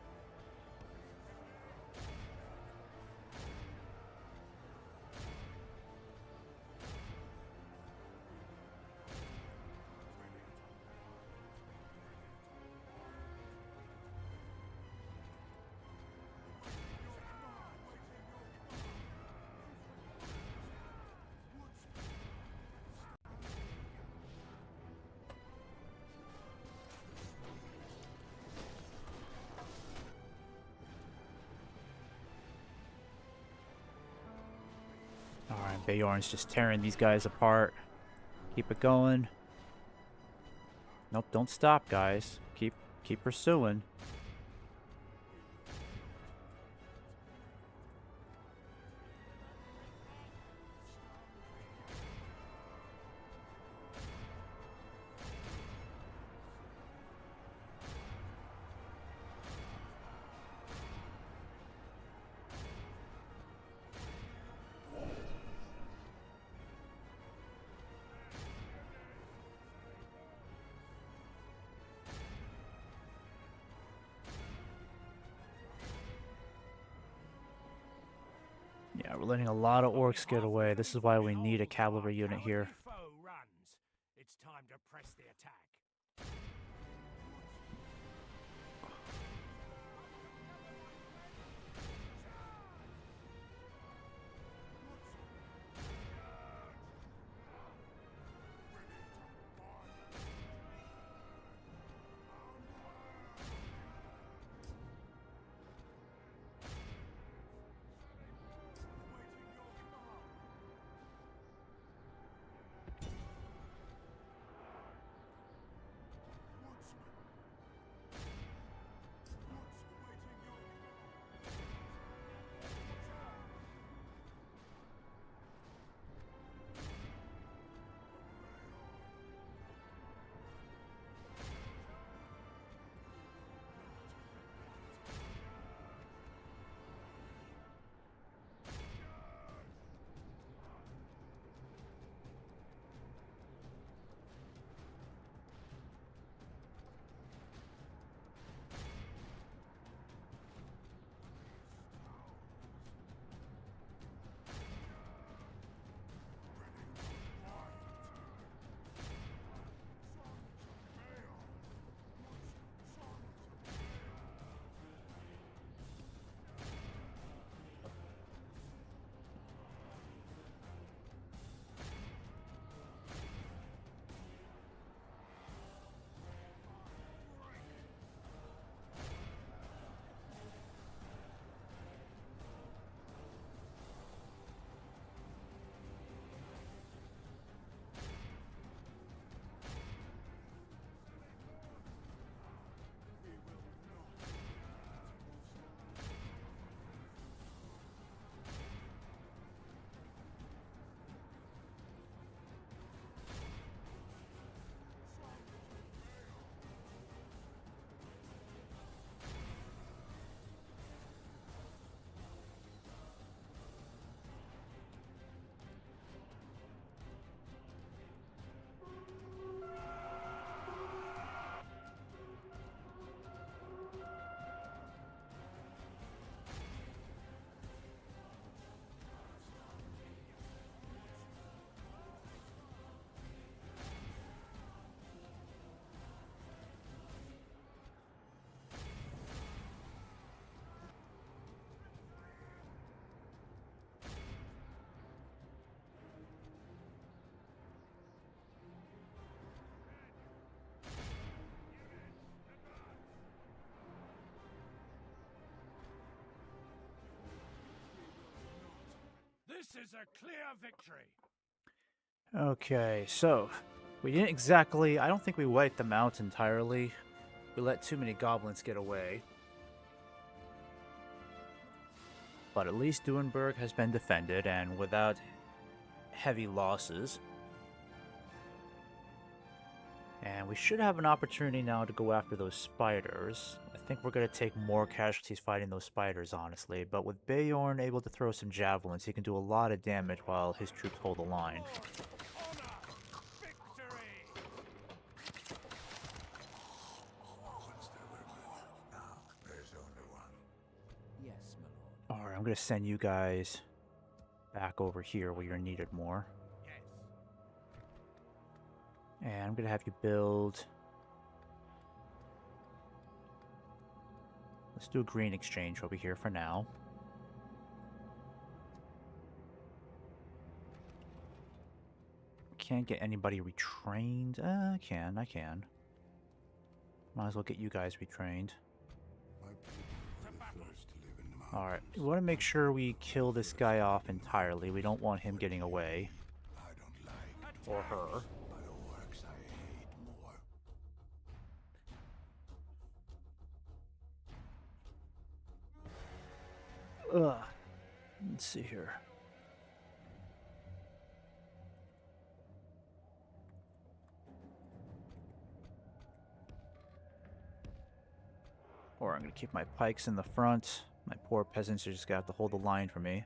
[SPEAKER 2] Alright, Beorn's just tearing these guys apart. Keep it going. Nope, don't stop, guys. Keep pursuing. Yeah, we're letting a lot of orcs get away. This is why we need a cavalry unit here.
[SPEAKER 1] Foe runs. It's time to press the attack. This is a clear victory.
[SPEAKER 2] Okay, so we didn't exactly... I don't think we wiped them out entirely. We let too many goblins get away. But at least Duenberg has been defended, and without heavy losses. And we should have an opportunity now to go after those spiders. I think we're going to take more casualties fighting those spiders, honestly. But with Beorn able to throw some javelins, he can do a lot of damage while his troops hold the line.
[SPEAKER 1] Honor! Victory!
[SPEAKER 2] I'm gonna send you guys back over here where you're needed more.
[SPEAKER 1] Yes.
[SPEAKER 2] And I'm gonna have you build. Let's do a green exchange over here for now. Can't get anybody retrained. I can. Might as well get you guys retrained.
[SPEAKER 5] My people were the first to live in the mountains.
[SPEAKER 2] Alright, we want to make sure we kill this guy off entirely. We don't want him getting away.
[SPEAKER 5] I don't like,
[SPEAKER 2] Or her.
[SPEAKER 5] but orcs I hate more.
[SPEAKER 2] Ugh. Let's see here. Or I'm going to keep my pikes in the front. My poor peasants are just going to have to hold the line for me.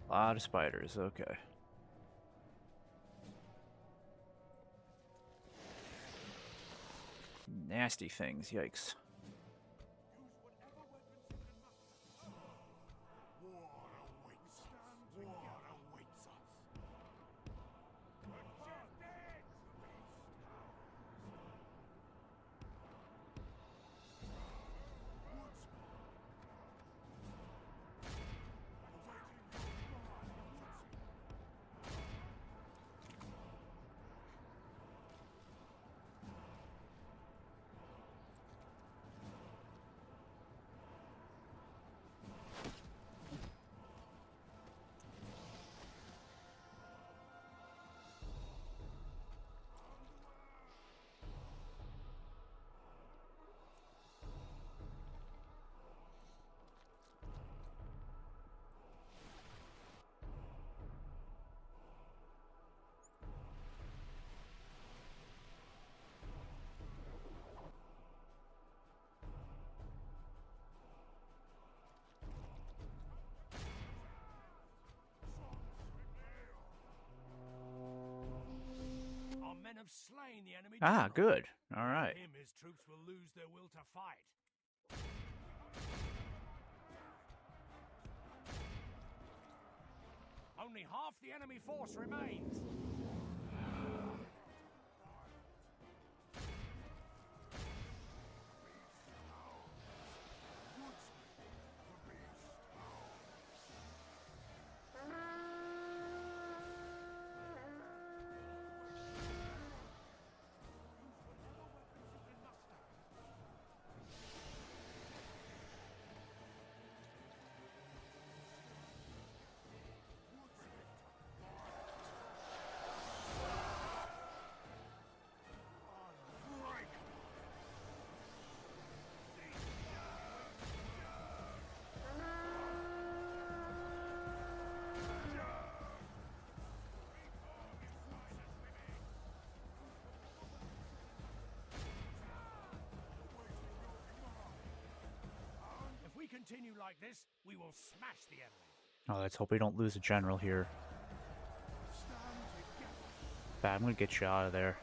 [SPEAKER 2] A lot of spiders, okay. Nasty things, yikes.
[SPEAKER 1] Our men have slain the enemy
[SPEAKER 2] Ah,
[SPEAKER 1] general.
[SPEAKER 2] good. All right.
[SPEAKER 1] Him, his troops will lose their will to fight. Only half the enemy force remains. If we continue like this, we will smash the enemy.
[SPEAKER 2] Oh, let's hope we don't lose a general here. Bad, I'm gonna get you out of there.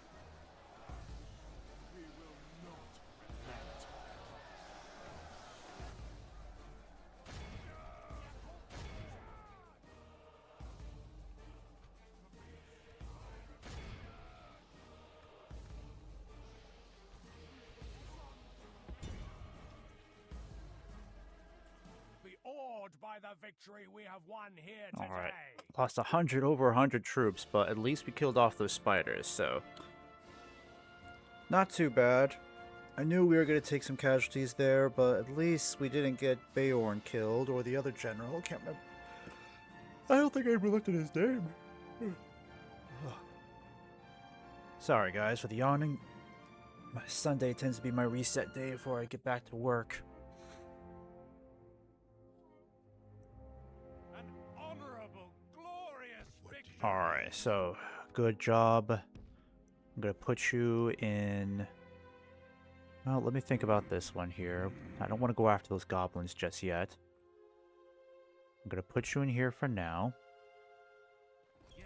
[SPEAKER 1] Be awed by the victory we have won here today.
[SPEAKER 2] All right. Lost 100 over 100 troops, but at least we killed off those spiders, so not too bad. I knew we were going to take some casualties there, but at least we didn't get Beorn killed or the other general. Can't remember. I don't think I ever looked at his name. Sorry guys for the yawning. My Sunday tends to be my reset day before I get back to work.
[SPEAKER 1] An honorable, glorious victory.
[SPEAKER 2] Alright, so good job. I'm gonna put you in. Well, let me think about this one here. I don't want to go after those goblins just yet. I'm going to put you in here for now.
[SPEAKER 5] Yes.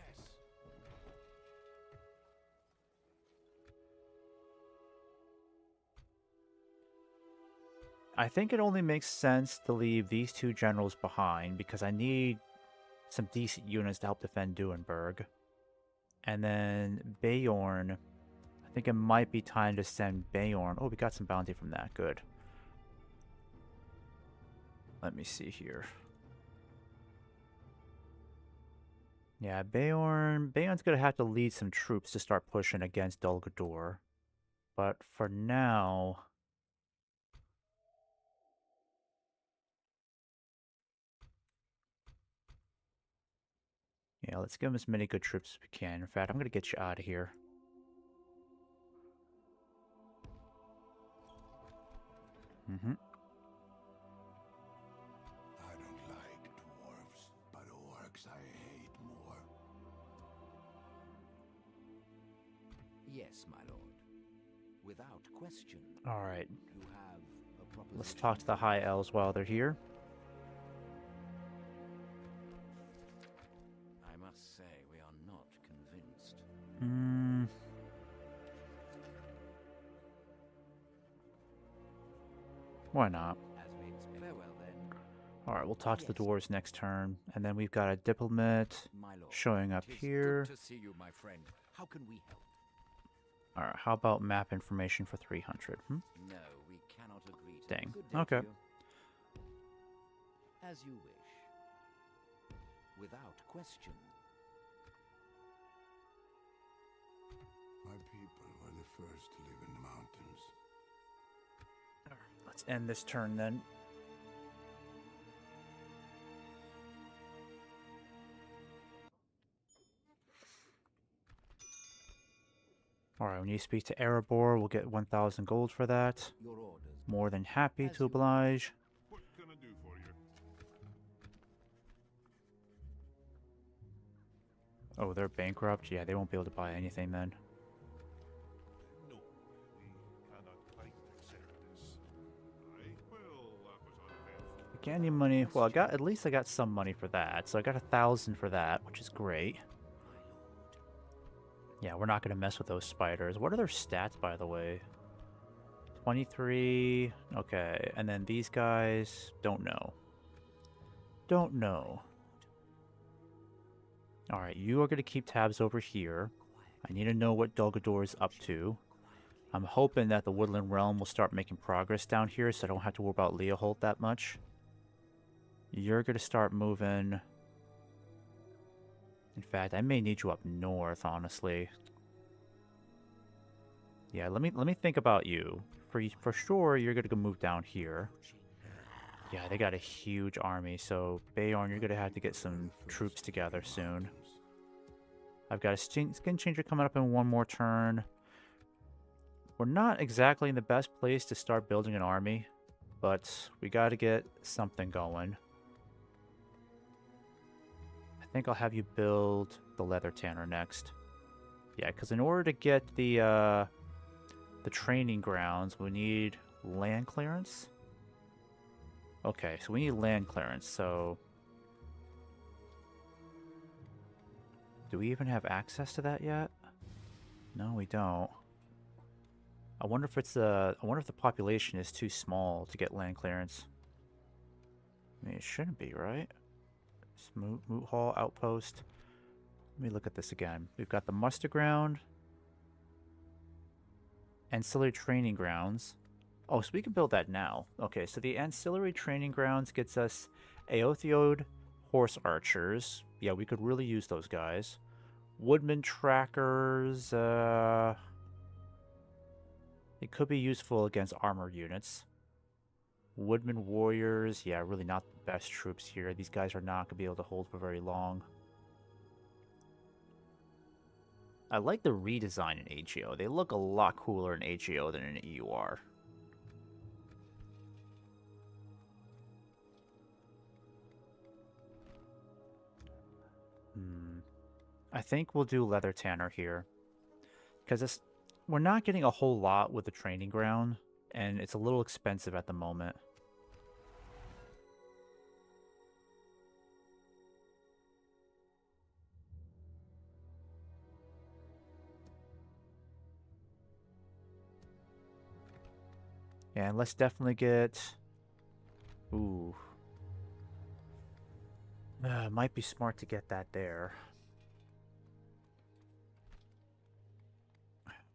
[SPEAKER 2] I think it only makes sense to leave these two generals behind because I need some decent units to help defend Duenberg. And then Beorn, I think it might be time to send Beorn. Oh, we got some bounty from that. Good. Let me see here. Yeah, Beorn's going to have to lead some troops to start pushing against Dol Guldur. But for now... yeah, let's give him as many good troops as we can. In fact, I'm going to get you out of here. Mm-hmm.
[SPEAKER 5] I don't like dwarves, but orcs I hate more.
[SPEAKER 4] Yes, my lord. Without question.
[SPEAKER 2] All right.
[SPEAKER 4] You have a proposition.
[SPEAKER 2] Let's talk to the High Elves while they're here.
[SPEAKER 4] I must say, we are not convinced.
[SPEAKER 2] Why not?
[SPEAKER 4] As we expect. Farewell, then.
[SPEAKER 2] Alright, we'll talk to the
[SPEAKER 4] Yes.
[SPEAKER 2] dwarves next turn. And then we've got a diplomat
[SPEAKER 4] My lord.
[SPEAKER 2] showing up
[SPEAKER 4] 'Tis
[SPEAKER 2] here.
[SPEAKER 4] Good to see you, my friend. How can we help?
[SPEAKER 2] Alright, how about map information for 300?
[SPEAKER 4] No, we cannot agree to
[SPEAKER 2] Dang.
[SPEAKER 4] this. Good day
[SPEAKER 2] Okay.
[SPEAKER 4] to you. As you wish. Without question.
[SPEAKER 5] My people were the first to live in the mountains.
[SPEAKER 2] Let's end this turn then. Alright, when you speak to Erebor, we'll get 1,000 gold for that.
[SPEAKER 4] Your orders.
[SPEAKER 2] More than happy
[SPEAKER 4] As
[SPEAKER 2] to
[SPEAKER 4] you
[SPEAKER 2] oblige.
[SPEAKER 5] What can I do for you?
[SPEAKER 2] Oh, they're bankrupt? Yeah, they won't be able to buy anything then.
[SPEAKER 5] No, we cannot quite accept this. Well, that was unfair.
[SPEAKER 2] Get any money? Well, at least I got some money for that. So I got 1,000 for that, which is great.
[SPEAKER 4] My lord.
[SPEAKER 2] Yeah, we're not going to mess with those spiders. What are their stats, by the way? 23. Okay, and then these guys, don't know. Don't know. Alright, you are going to keep tabs over here. I need to know what Dol Guldur is up to. I'm hoping that the Woodland Realm will start making progress down here so I don't have to worry about Leohold that much. You're going to start moving... in fact, I may need you up north, honestly. Yeah, let me think about you. For sure, you're going to go move down here. Yeah, they got a huge army, so Beorn, you're going to have to get some troops together soon. I've got a skin changer coming up in one more turn. We're not exactly in the best place to start building an army, but we got to get something going. I think I'll have you build the leather tanner next. Yeah, because in order to get the training grounds, we need land clearance. Okay, so we need land clearance, so... do we even have access to that yet? No, we don't. I wonder if it's I wonder if the population is too small to get land clearance. I mean, it shouldn't be, right? Moot Hall Outpost. Let me look at this again. We've got the muster ground. Ancillary training grounds. Oh, so we can build that now. Okay, so the ancillary training grounds gets us Aothiod horse archers. Yeah, we could really use those guys. Woodman trackers. It could be useful against armored units. Woodman warriors. Yeah, really not the best troops here. These guys are not going to be able to hold for very long. I like the redesign in AGO. They look a lot cooler in AGO than in EUR. I think we'll do leather tanner here. Because we're not getting a whole lot with the training ground, and it's a little expensive at the moment. And let's definitely get... Ooh. Might be smart to get that there.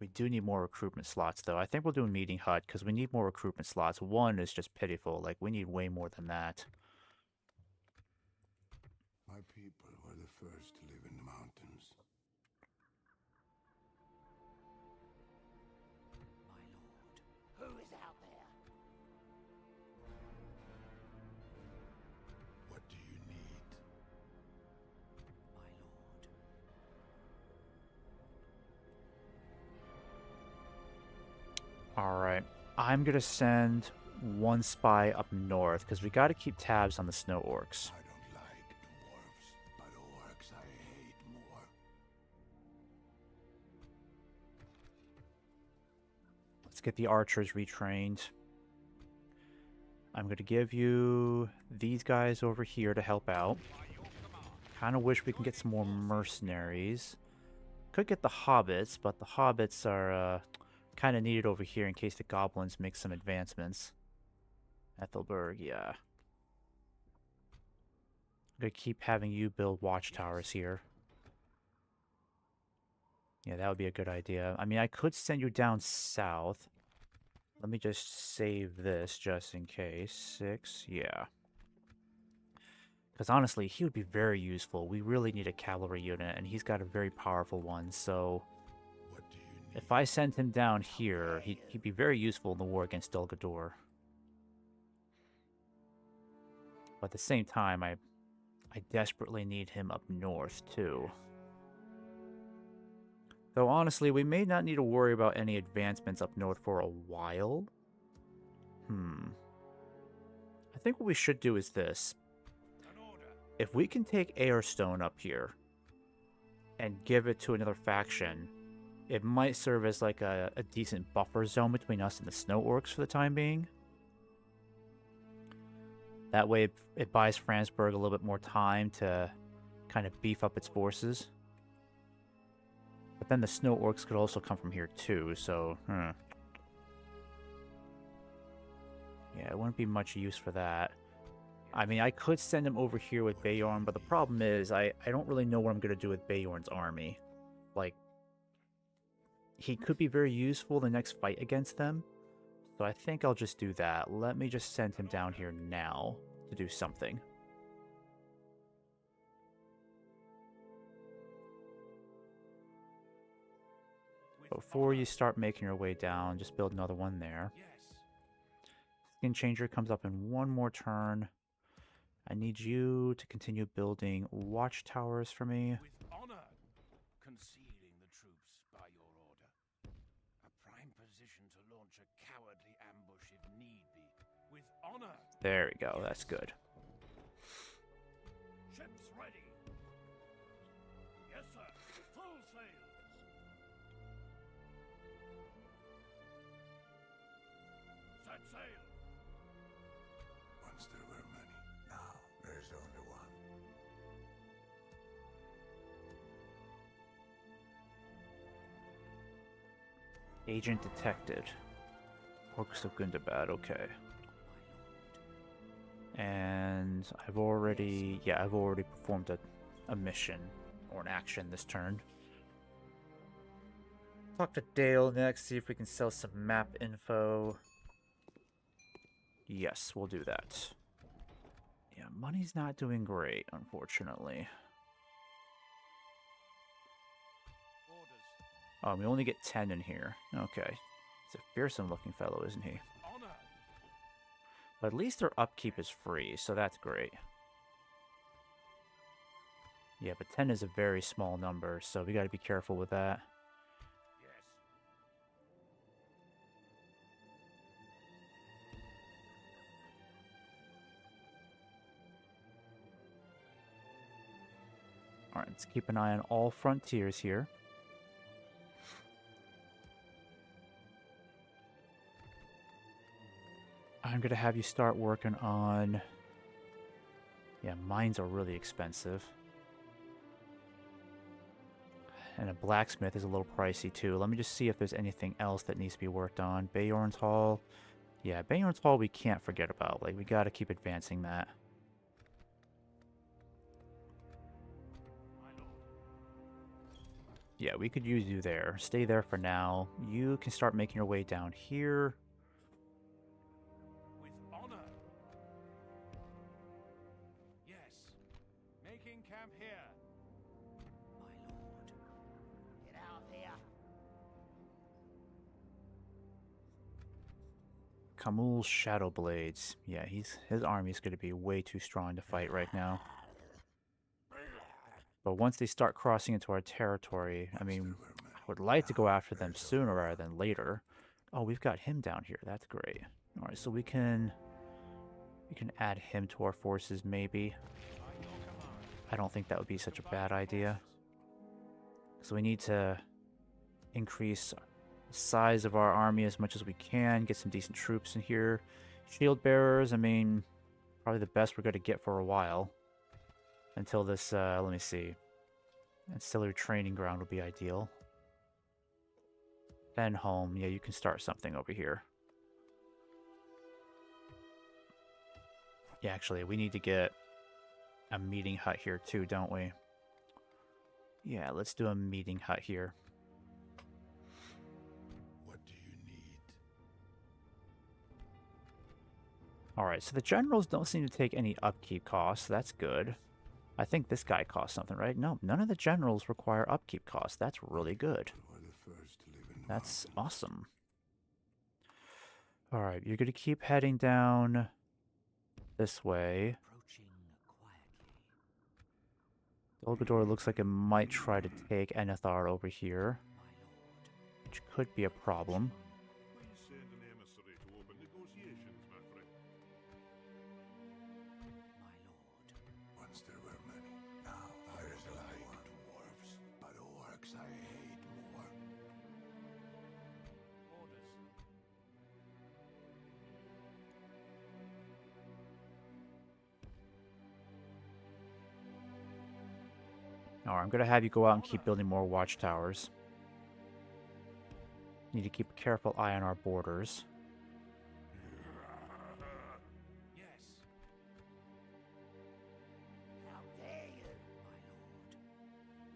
[SPEAKER 2] We do need more recruitment slots, though. I think we'll do a meeting hut, because we need more recruitment slots. One is just pitiful. Like, we need way more than that.
[SPEAKER 5] My people were the first to live in the mountains.
[SPEAKER 3] Who is out there?
[SPEAKER 5] What do you need?
[SPEAKER 4] My lord.
[SPEAKER 2] Alright. I'm going to send one spy up north, because we got to keep tabs on the snow orcs.
[SPEAKER 5] I don't like dwarves, but orcs I hate more.
[SPEAKER 2] Let's get the archers retrained. I'm going to give you these guys over here to help out. Kind of wish we can get some more mercenaries. Could get the hobbits, but the hobbits are kind of needed over here in case the goblins make some advancements. Ethelberg, yeah. I'm going to keep having you build watchtowers here. Yeah, that would be a good idea. I mean, I could send you down south. Let me just save this just in case. 6, yeah. Because honestly, he would be very useful. We really need a cavalry unit, and he's got a very powerful one, so...
[SPEAKER 5] What do you need?
[SPEAKER 2] If I send him down here, he'd be very useful in the war against Dol Guldur. But at the same time, I desperately need him up north, too. Though honestly, we may not need to worry about any advancements up north for a while. I think what we should do is this. If we can take Airstone up here and give it to another faction, it might serve as like a decent buffer zone between us and the Snow Orcs for the time being. That way it buys Franzburg a little bit more time to kind of beef up its forces. But then the Snow Orcs could also come from here too, so... Yeah, it wouldn't be much use for that. I mean, I could send him over here with Beorn, but the problem is I don't really know what I'm going to do with Beorn's army. Like, he could be very useful in the next fight against them. So I think I'll just do that. Let me just send him down here now to do something. Before you start making your way down, just build another one there. Skin Changer comes up in one more turn. I need you to continue building watchtowers for me.
[SPEAKER 1] With honor, concealing the troops by your order. A prime position to launch a cowardly ambush if need be. With honor.
[SPEAKER 2] There we go, that's good.
[SPEAKER 1] Ships ready. Yes, sir. Full sails. Set sail.
[SPEAKER 5] Once there were many, now there's only one.
[SPEAKER 2] Agent detected. Orcs of Gundabad, okay. And I've already performed a mission or an action this turn. Talk to Dale next, see if we can sell some map info. Yes, we'll do that. Yeah, money's not doing great, unfortunately. Oh, we only get 10 in here. Okay. He's a fearsome looking fellow, isn't he?
[SPEAKER 1] Honor.
[SPEAKER 2] But at least their upkeep is free, so that's great. Yeah, but 10 is a very small number, so we gotta be careful with that.
[SPEAKER 1] Yes.
[SPEAKER 2] Alright, let's keep an eye on all frontiers here. I'm gonna have you start working on... Yeah, mines are really expensive. And a blacksmith is a little pricey too. Let me just see if there's anything else that needs to be worked on. Beorn's Hall. Yeah, Bayon's Hall we can't forget about. Like, we gotta keep advancing that.
[SPEAKER 1] My lord.
[SPEAKER 2] Yeah, we could use you there. Stay there for now. You can start making your way down here.
[SPEAKER 1] With honor. Yes. Making camp here.
[SPEAKER 4] My lord.
[SPEAKER 3] Get out of here.
[SPEAKER 2] Kamul's Shadow Blades. Yeah, his army's going to be way too strong to fight right now. But once they start crossing into our territory, I mean, I would like to go after them sooner rather than later. Oh, we've got him down here. That's great. All right, so we can add him to our forces maybe.
[SPEAKER 1] By your command.
[SPEAKER 2] I don't think that would be such a bad idea. So we need to increase the size of our army as much as we can, get some decent troops in here. Shield bearers, I mean, probably the best we're going to get for a while. Until this, let me see. Ancillary training ground would be ideal. Then home, yeah, you can start something over here. Yeah, actually, we need to get a meeting hut here too, don't we? Yeah, let's do a meeting hut here.
[SPEAKER 5] What do you need?
[SPEAKER 2] Alright, so the generals don't seem to take any upkeep costs. That's good. I think this guy costs something, right? No, none of the generals require upkeep costs. That's really good.
[SPEAKER 5] We're the first to live in the
[SPEAKER 2] That's
[SPEAKER 5] mountains.
[SPEAKER 2] awesome. Alright, you're going to keep heading down this way.
[SPEAKER 4] Approaching quietly.
[SPEAKER 2] Dolgador looks like it might try to take Enethar over here,
[SPEAKER 4] My lord.
[SPEAKER 2] which could be a problem.
[SPEAKER 5] Please send an emissary to open negotiations, my friend.
[SPEAKER 4] My lord.
[SPEAKER 5] Once there were many. Now there is like dwarves, but orcs I hate more.
[SPEAKER 1] Orders.
[SPEAKER 2] Alright, I'm going to have you go out and keep building more watchtowers. Need to keep a careful eye on our borders.
[SPEAKER 1] Yes.
[SPEAKER 3] How dare you?
[SPEAKER 4] My lord.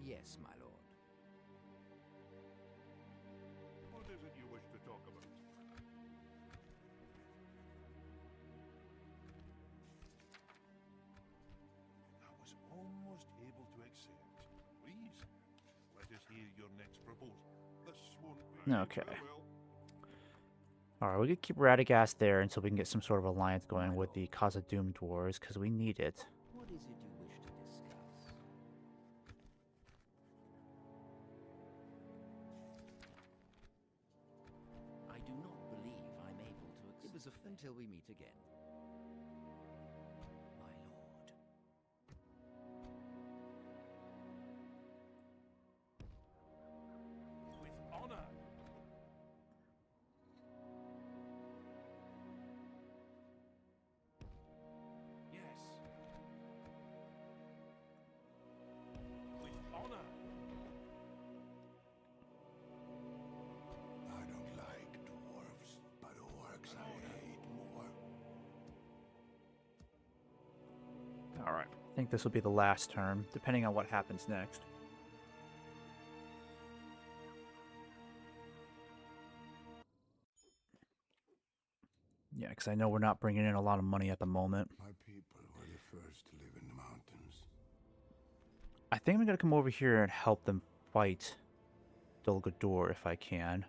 [SPEAKER 4] Yes, my lord.
[SPEAKER 5] What is it you wish to talk about? I was almost able to accept. Please, let us hear your next proposal. This won't be
[SPEAKER 2] Okay.
[SPEAKER 5] very well.
[SPEAKER 2] Alright, we could keep Radagast there until we can get some sort of alliance going with the Khazad-dûm dwarves, because we need it.
[SPEAKER 4] What is it you wish to discuss? I do not believe I'm able to accept. It was until we meet again. My lord.
[SPEAKER 1] With honor. Yes. With honor.
[SPEAKER 5] I don't like dwarves, but orcs I hate more.
[SPEAKER 2] Alright, I think this will be the last turn, depending on what happens next. Yeah, because I know we're not bringing in a lot of money at the moment.
[SPEAKER 5] My people were the first to live in the mountains.
[SPEAKER 2] I think I'm going to come over here and help them fight Dolgador if I can.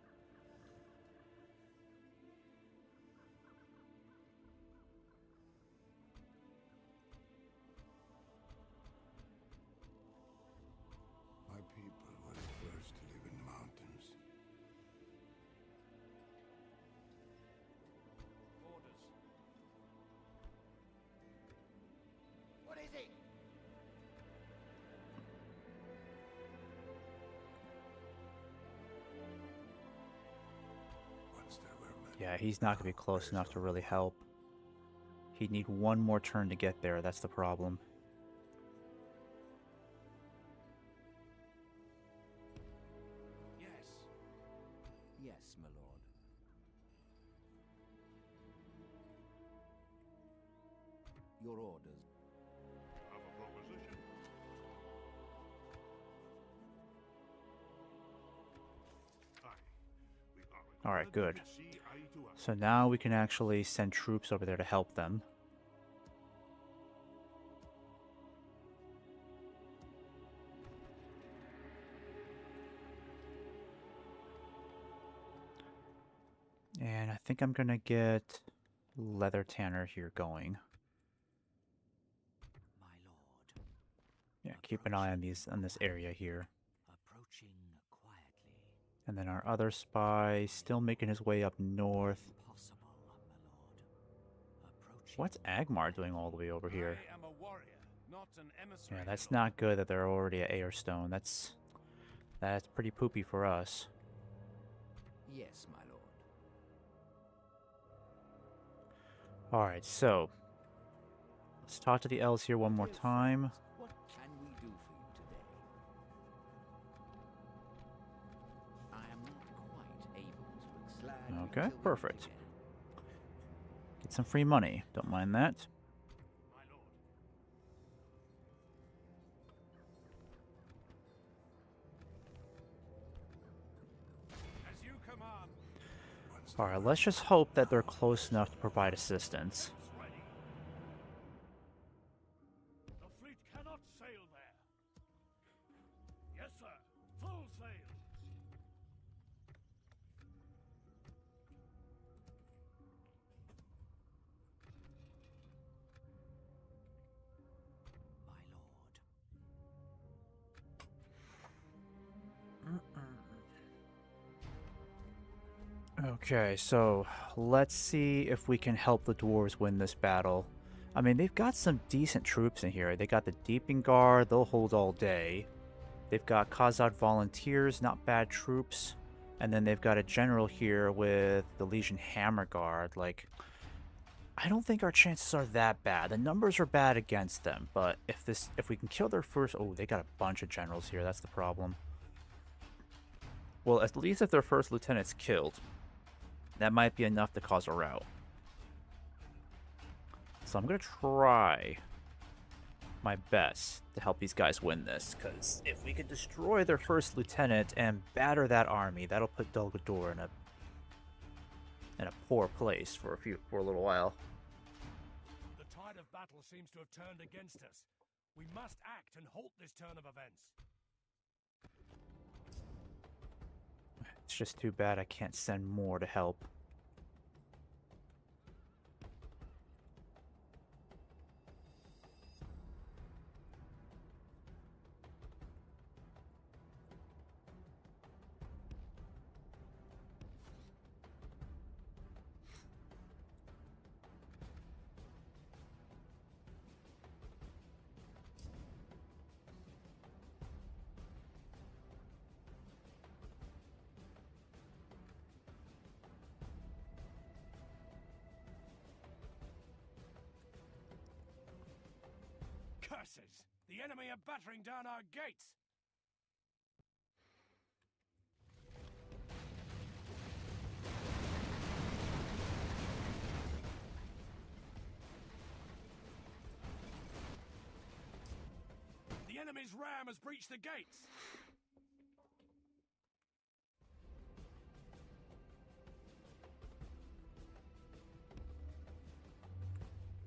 [SPEAKER 5] My people were the first to live in the mountains.
[SPEAKER 1] Orders.
[SPEAKER 3] What is it?
[SPEAKER 5] Once there were many.
[SPEAKER 2] Yeah, he's not going to be close enough to really help. He'd need one more turn to get there, that's the problem.
[SPEAKER 1] Yes.
[SPEAKER 4] Yes, my lord. Your orders.
[SPEAKER 5] Have a proposition. Aye. We are
[SPEAKER 2] All right,
[SPEAKER 5] glad we
[SPEAKER 2] good.
[SPEAKER 5] could see eye to eye.
[SPEAKER 2] So now we can actually send troops over there to help them. And I think I'm gonna get Leather Tanner here going.
[SPEAKER 4] My lord.
[SPEAKER 2] Yeah, keep an eye on this area here.
[SPEAKER 4] Approaching quietly.
[SPEAKER 2] And then our other spy still making his way up north.
[SPEAKER 4] Impossible, my lord. Approaching.
[SPEAKER 2] What's Agmar doing all the way over here?
[SPEAKER 1] I am a warrior, not an emissary.
[SPEAKER 2] Yeah, that's
[SPEAKER 1] my lord.
[SPEAKER 2] not good that they're already at Airstone. That's pretty poopy for us.
[SPEAKER 4] Yes, my lord.
[SPEAKER 2] Alright, so let's talk to the elves here one more
[SPEAKER 4] Dear
[SPEAKER 2] time.
[SPEAKER 4] friends, what can we do for you today? I am not quite able to explain.
[SPEAKER 2] Okay, perfect. Get some free money. Don't mind that.
[SPEAKER 1] My lord. As you command.
[SPEAKER 2] Alright, let's just hope that they're close enough to provide assistance.
[SPEAKER 1] Ready. The fleet cannot sail there. Yes, sir. Full sails.
[SPEAKER 4] My lord.
[SPEAKER 2] Okay, so let's see if we can help the dwarves win this battle. I mean, they've got some decent troops in here. They got the Deeping Guard, they'll hold all day. They've got Khazad Volunteers, not bad troops. And then they've got a general here with the Legion Hammer Guard. Like, I don't think our chances are that bad. The numbers are bad against them, but if we can kill their first... Oh, they got a bunch of generals here, that's the problem. Well, at least if their first lieutenant's killed, that might be enough to cause a rout. So I'm going to try my best to help these guys win this, because if we could destroy their first lieutenant and batter that army, that'll put Dol Guldur in a poor place for a little while.
[SPEAKER 1] The tide of battle seems to have turned against us. We must act and halt this turn of events.
[SPEAKER 2] It's just too bad I can't send more to help.
[SPEAKER 1] Curses! The enemy are battering down our gates! The enemy's ram has breached the gates!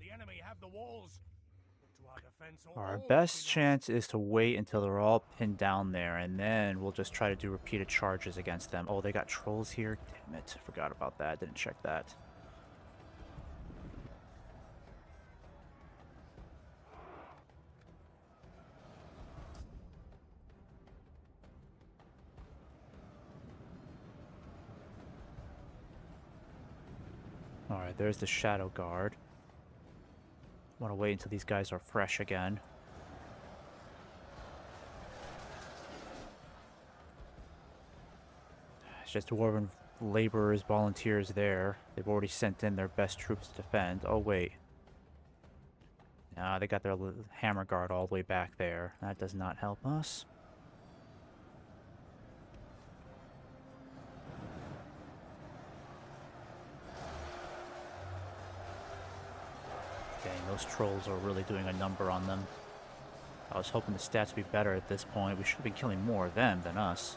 [SPEAKER 1] The enemy have the walls. To our defense,
[SPEAKER 2] Our
[SPEAKER 1] all
[SPEAKER 2] best
[SPEAKER 1] will be
[SPEAKER 2] chance is to wait until they're all pinned down there, and then we'll just try to do repeated charges against them. Oh, they got trolls here? Damn it, I forgot about that. Didn't check that. Alright, there's the Shadow Guard. Want to wait until these guys are fresh again. It's just dwarven laborers, volunteers there. They've already sent in their best troops to defend. Oh, wait. Nah, they got their hammer guard all the way back there. That does not help us. those trolls are really doing a number on them. I was hoping the stats would be better at this point. We should have been killing more of them than us.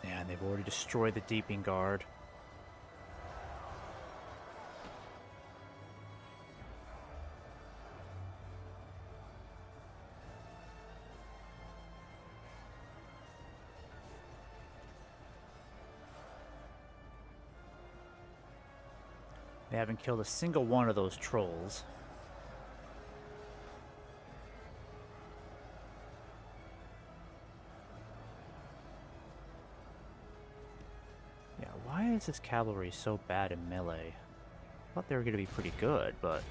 [SPEAKER 2] Yeah, and they've already destroyed the Deeping Guard. They haven't killed a single one of those trolls. Yeah, why is this cavalry so bad in melee? I thought they were going to be pretty good, but...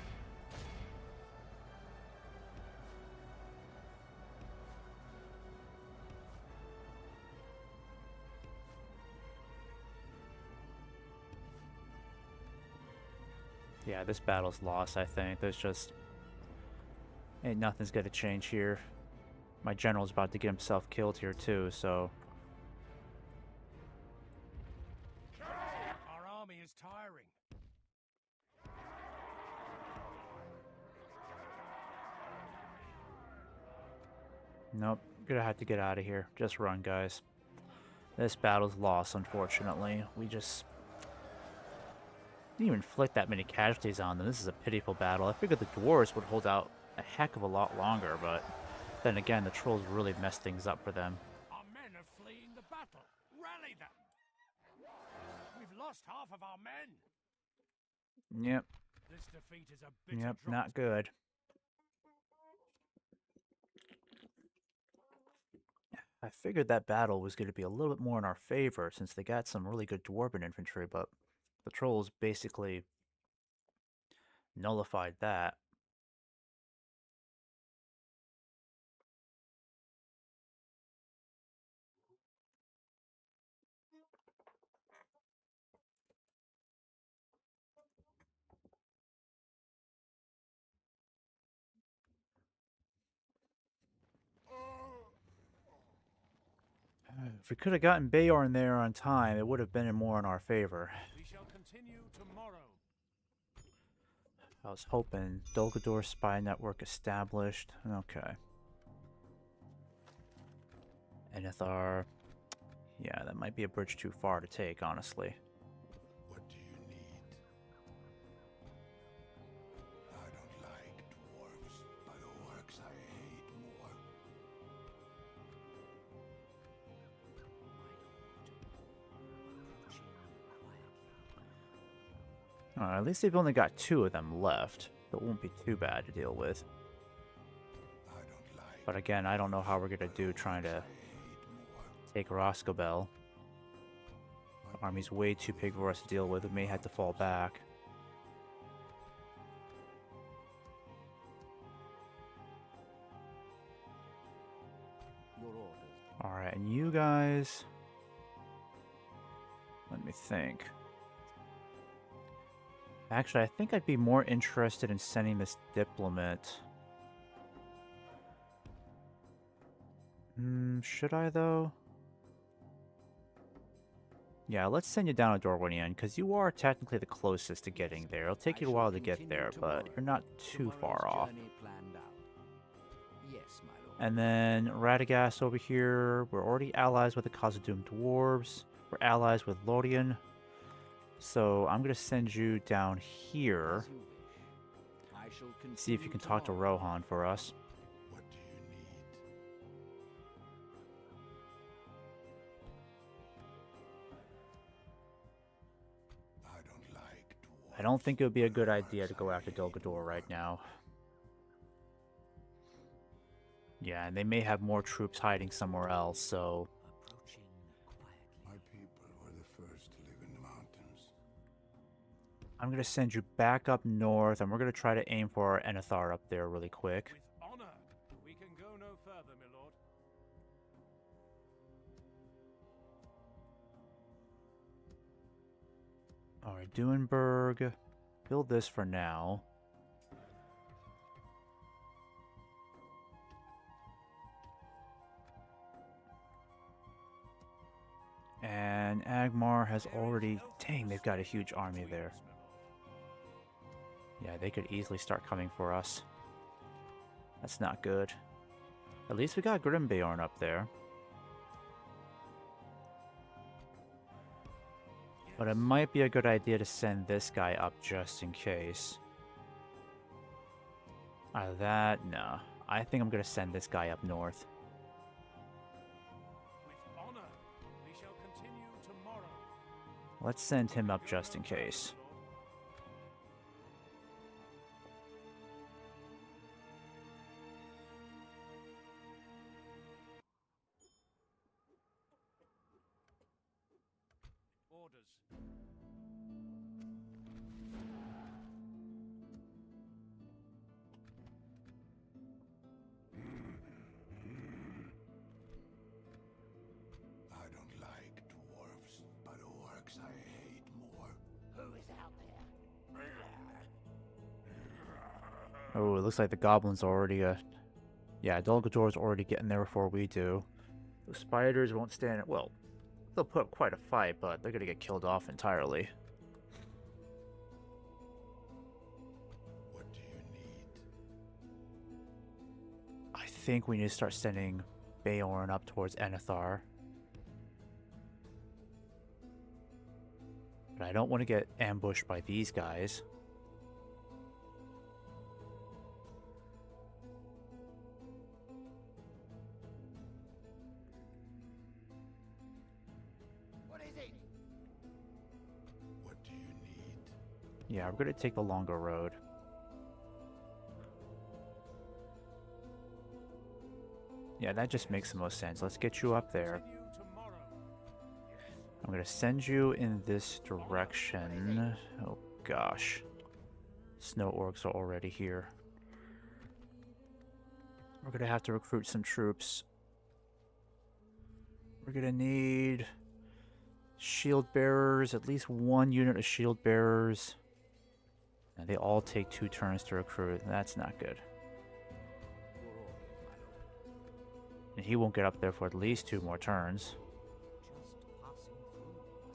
[SPEAKER 2] yeah, this battle's lost, I think. There's just... ain't nothing's gonna change here. My general's about to get himself killed here too, so...
[SPEAKER 1] Our army is tiring.
[SPEAKER 2] nope, gonna have to get out of here. Just run, guys. This battle's lost, unfortunately. We just... didn't even inflict that many casualties on them. This is a pitiful battle. I figured the dwarves would hold out a heck of a lot longer, but then again, the trolls really messed things up for them.
[SPEAKER 1] Our men are fleeing the battle. Rally them. We've lost half of our men.
[SPEAKER 2] Yep,
[SPEAKER 1] This defeat is a bitter
[SPEAKER 2] yep,
[SPEAKER 1] drop.
[SPEAKER 2] not good. I figured that battle was going to be a little bit more in our favor since they got some really good dwarven infantry, but the trolls basically nullified that. If we could have gotten Bayorn there on time, it would have been more in our favor.
[SPEAKER 1] We shall continue tomorrow.
[SPEAKER 2] I was hoping Dolgador spy network established. Okay. Enithar. Yeah, that might be a bridge too far to take, honestly.
[SPEAKER 5] What do you need? I don't like dwarves, but orcs I hate more.
[SPEAKER 2] At least they've only got 2 of them left. That won't be too bad to deal with.
[SPEAKER 5] I don't like
[SPEAKER 2] But again, I don't know how we're gonna do trying to take Roscobel. The army's way too big for us to deal with. We may have to fall back.
[SPEAKER 4] Your orders.
[SPEAKER 2] Alright, and you guys... let me think. Actually, I think I'd be more interested in sending this diplomat. Should I, though? Yeah, let's send you down to Dorwinian, because you are technically the closest to getting there. It'll take you a while to get there, but you're not too far off.
[SPEAKER 4] Yes, my lord.
[SPEAKER 2] And then Radagast over here, we're already allies with the Khazad-dûm dwarves. We're allies with Lorien. So I'm going to send you down here.
[SPEAKER 4] As you wish. I shall
[SPEAKER 2] See if you
[SPEAKER 4] continue
[SPEAKER 2] can talk to
[SPEAKER 4] tomorrow.
[SPEAKER 2] Rohan for us. I don't think it would be a good idea to go after Dolgador right now. Yeah, and they may have more troops hiding somewhere else, so...
[SPEAKER 4] Approaching quietly.
[SPEAKER 6] My people were the first to live in the mountains.
[SPEAKER 2] I'm going to send you back up north, and we're going to try to aim for our Enethar up there really quick.
[SPEAKER 1] With honor, we can go no further, my lord.
[SPEAKER 2] Alright, Duenberg. Build this for now. And Agmar has already... Dang, they've got a huge army there. Yeah, they could easily start coming for us. That's not good. At least we got Grimbeorn up there. But it might be a good idea to send this guy up just in case. Either that, no. I think I'm going to send this guy up north.
[SPEAKER 1] With honor, we shall continue tomorrow.
[SPEAKER 2] Let's send him up just in case.
[SPEAKER 1] Orders.
[SPEAKER 6] I don't like dwarves, but orcs I hate more.
[SPEAKER 3] Who is out there?
[SPEAKER 2] Oh, it looks like the goblins already, yeah, Dolgador's already getting there before we do. The spiders won't stand it. Well, they'll put up quite a fight, but they're gonna get killed off entirely.
[SPEAKER 6] What do you need?
[SPEAKER 2] I think we need to start sending Beorn up towards Enethar. But I don't want to get ambushed by these guys.
[SPEAKER 3] What is it?
[SPEAKER 6] What do you need?
[SPEAKER 2] Yeah, we're gonna take the longer road. Yeah, that just makes the most sense. Let's get you up there.
[SPEAKER 1] Continue tomorrow.
[SPEAKER 2] I'm gonna send you in this direction. Oh gosh. Snow orcs are already here. We're gonna have to recruit some troops. We're gonna need shield bearers, at least one unit of shield bearers. And they all take 2 turns to recruit. That's not good.
[SPEAKER 4] Your orders, my lord.
[SPEAKER 2] And he won't get up there for at least 2 more turns.
[SPEAKER 4] Just passing through, my friend.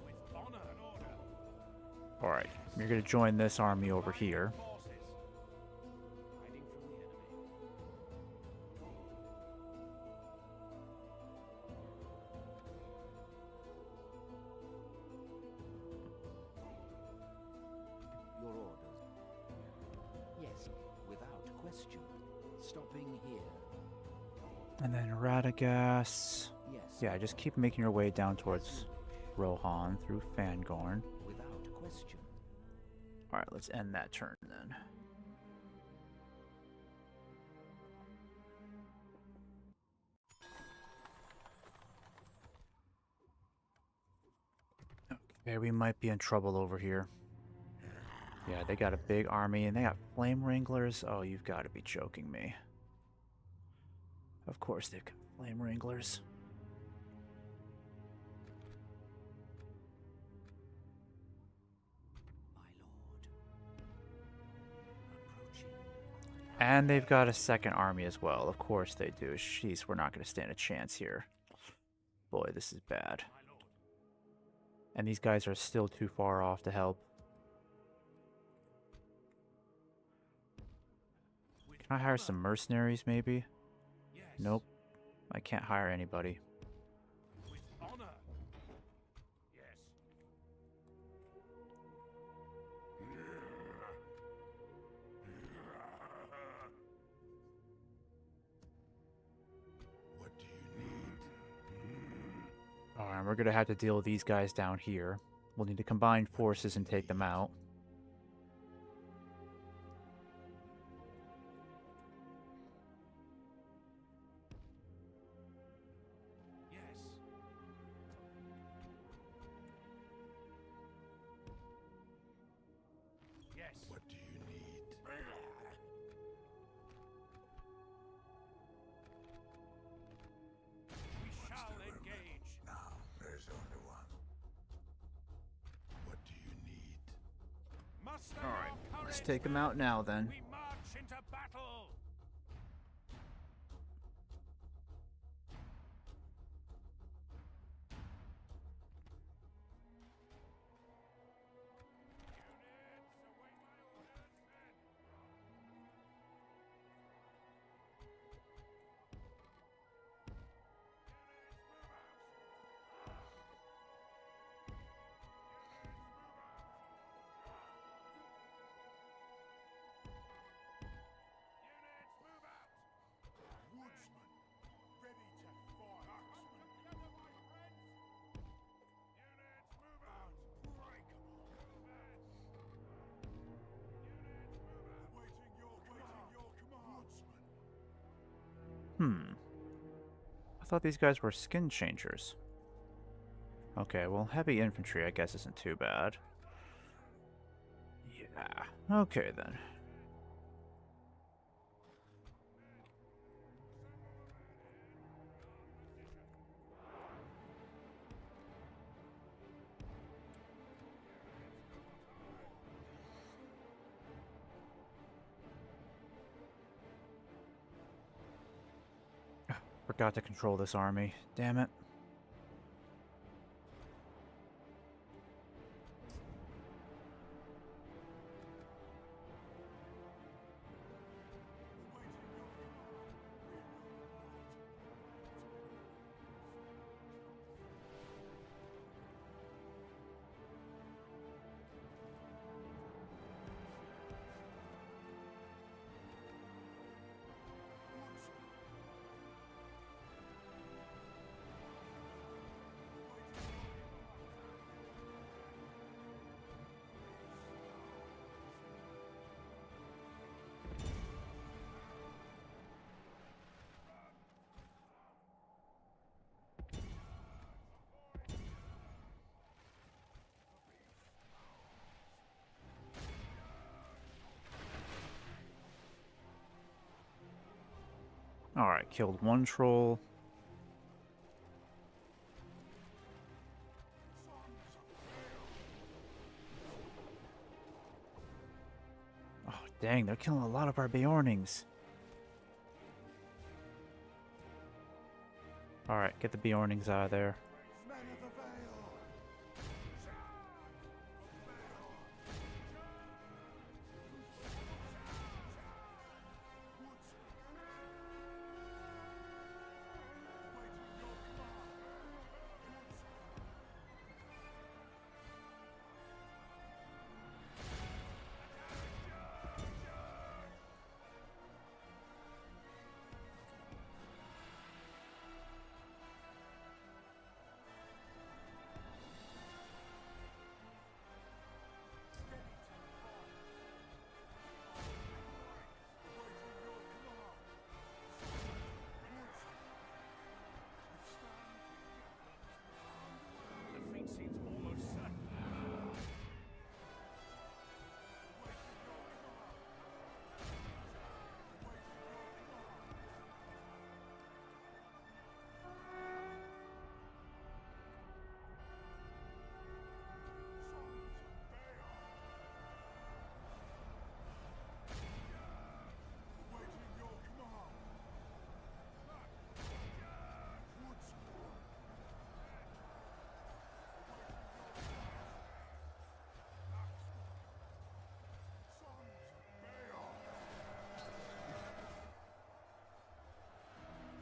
[SPEAKER 1] With honor and order.
[SPEAKER 2] Alright, you're gonna join this army over here.
[SPEAKER 1] Forces. Hiding from the enemy.
[SPEAKER 4] Your orders. Yes, without question. Stopping here.
[SPEAKER 2] And then Radagast.
[SPEAKER 4] Yes.
[SPEAKER 2] Yeah, just keep making your way down towards Rohan through Fangorn.
[SPEAKER 4] Without question.
[SPEAKER 2] Alright, let's end that turn then. Okay, we might be in trouble over here. Yeah, they got a big army and they got flame wranglers. Oh, you've got to be joking me. Of course they've got flame wranglers.
[SPEAKER 4] My lord. Approaching quietly.
[SPEAKER 2] And they've got a second army as well. Of course they do. Jeez, we're not going to stand a chance here. Boy, this is bad.
[SPEAKER 1] My lord.
[SPEAKER 2] And these guys are still too far off to help.
[SPEAKER 1] With
[SPEAKER 2] Can I hire
[SPEAKER 1] honor.
[SPEAKER 2] some mercenaries, maybe?
[SPEAKER 1] Yes.
[SPEAKER 2] Nope. I can't hire anybody.
[SPEAKER 1] With honor.
[SPEAKER 2] Alright, we're gonna have to deal with these guys down here. We'll need to combine forces and take them out.
[SPEAKER 1] Yes. Yes.
[SPEAKER 6] What do you need?
[SPEAKER 1] We
[SPEAKER 6] What's
[SPEAKER 1] shall
[SPEAKER 6] the rumor?
[SPEAKER 1] engage.
[SPEAKER 6] No, there's only one. What do you need?
[SPEAKER 1] Muster
[SPEAKER 2] Alright,
[SPEAKER 1] your courage,
[SPEAKER 2] let's take them
[SPEAKER 1] men.
[SPEAKER 2] out now then.
[SPEAKER 1] We march into battle. Units, await my orders, men. Units, move out. Units, move out. Units, move out.
[SPEAKER 6] Woodsman, ready to fight. Axeman,
[SPEAKER 1] Together, my friends. Units, move out.
[SPEAKER 6] break 'em all.
[SPEAKER 1] Advance. Units, move out.
[SPEAKER 6] Awaiting your command. Woodsman,
[SPEAKER 2] Hmm. I thought these guys were skin changers. Okay, well, heavy infantry I guess isn't too bad. Yeah. Okay then. Forgot to control this army. Damn it. Alright, killed one troll. Oh, dang, they're killing a lot of our Bjornings. Alright, get the Bjornings out of there.
[SPEAKER 6] men of the Vale.
[SPEAKER 1] Defeat seems almost certain.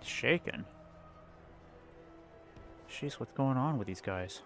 [SPEAKER 2] Shaken. Jeez, what's going on with these guys?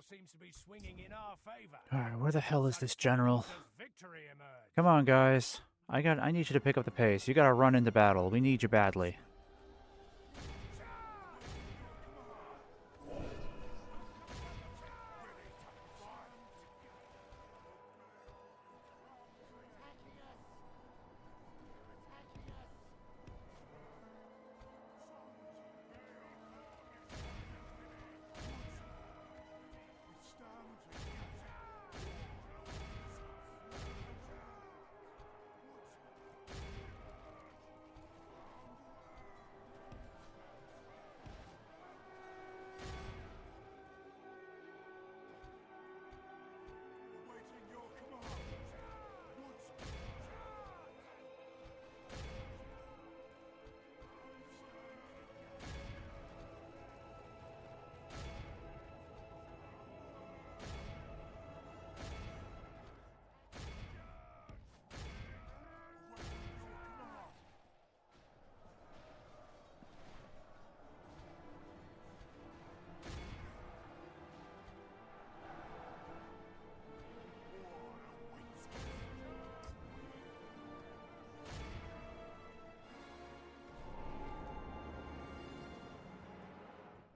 [SPEAKER 1] all seems to be swinging in our favor.
[SPEAKER 2] Alright, where the hell is this general?
[SPEAKER 1] Victory emerged.
[SPEAKER 2] Come on, guys. I need you to pick up the pace. You gotta run into battle. We need you badly.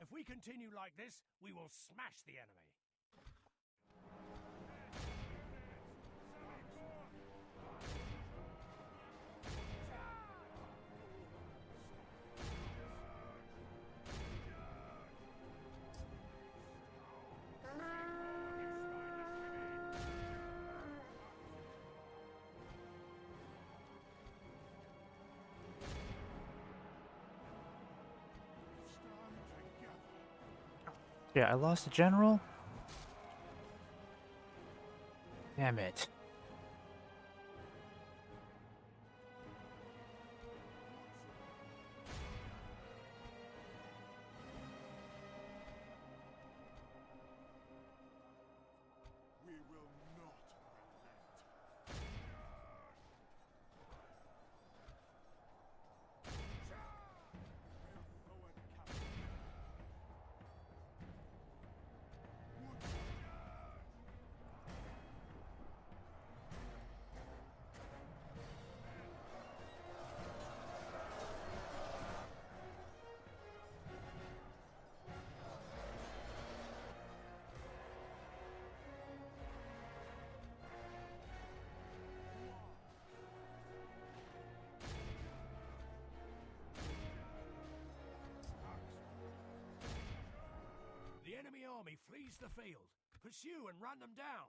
[SPEAKER 1] If we continue like this, we will smash the enemy.
[SPEAKER 2] Yeah, I lost a general? Damn it.
[SPEAKER 5] We will not relent.
[SPEAKER 1] The enemy army flees the field. Pursue and run them down.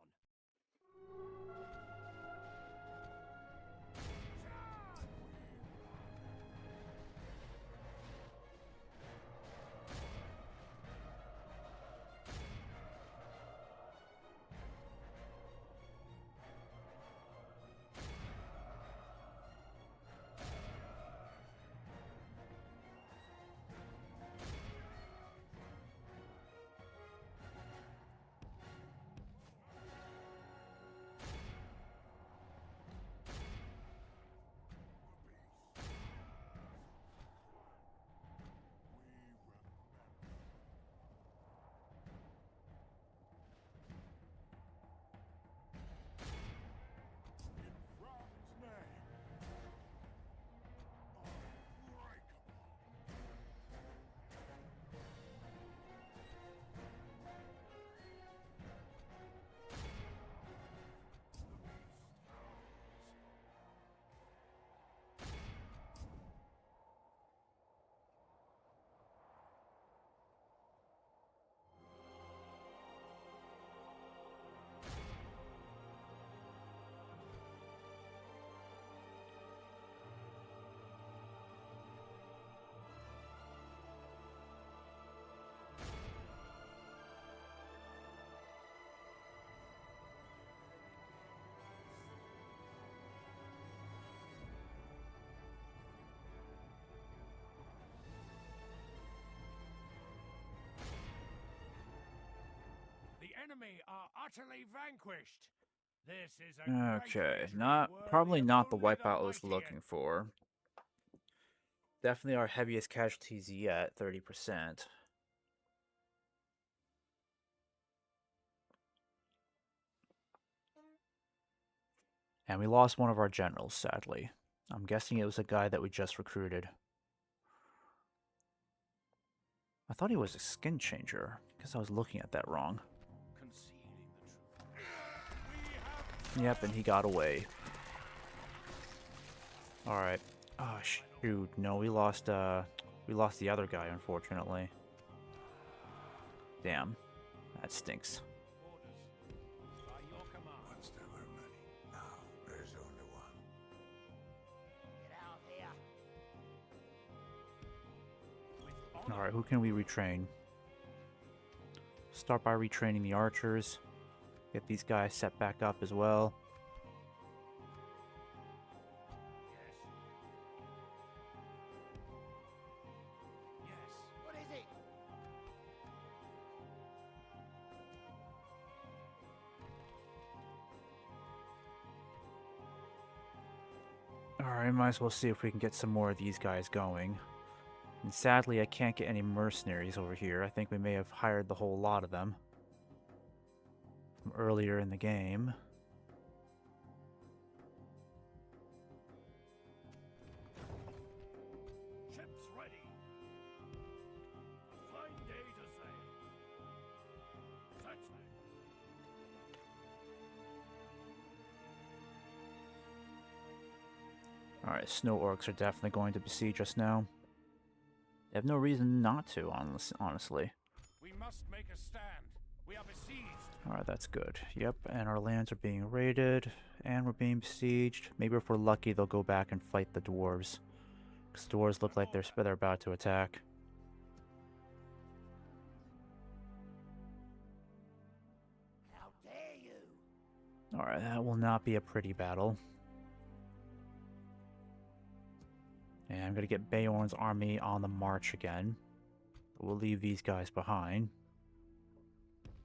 [SPEAKER 1] The enemy are utterly vanquished. This is a great
[SPEAKER 2] Okay,
[SPEAKER 1] victory
[SPEAKER 2] probably
[SPEAKER 1] worthy of
[SPEAKER 2] not the
[SPEAKER 1] only
[SPEAKER 2] wipeout I was
[SPEAKER 1] mighty
[SPEAKER 2] looking for. Definitely our heaviest casualties yet, 30%. And we lost one of our generals, sadly. I'm guessing it was a guy that we just recruited. I thought he was a skin changer. Guess I was looking at that wrong.
[SPEAKER 1] Concealing the truth.
[SPEAKER 2] Yep, and he got away. Alright. Oh, shoot. No, we lost the other guy, unfortunately. Damn. That stinks.
[SPEAKER 1] Orders by your command.
[SPEAKER 6] Once there were many, now there's only one.
[SPEAKER 3] Get out here.
[SPEAKER 1] With honor.
[SPEAKER 2] Alright, who can we retrain? Start by retraining the archers. Get these guys set back up as well.
[SPEAKER 1] Yes. Yes.
[SPEAKER 3] What is it?
[SPEAKER 2] Alright, might as well see if we can get some more of these guys going. And sadly, I can't get any mercenaries over here. I think we may have hired the whole lot of them from earlier in the game.
[SPEAKER 1] Ships ready. A fine day to sail. Certainly.
[SPEAKER 2] Alright, snow orcs are definitely going to besiege us now. They have no reason not to, honestly.
[SPEAKER 1] We must make a stand. We are besieged.
[SPEAKER 2] Alright, that's good. Yep, and our lands are being raided, and we're being besieged. Maybe if we're lucky, they'll go back and fight the dwarves. Because the dwarves look like they're about to attack.
[SPEAKER 3] How dare you?
[SPEAKER 2] Alright, that will not be a pretty battle. And I'm going to get Beorn's army on the march again. We'll leave these guys behind.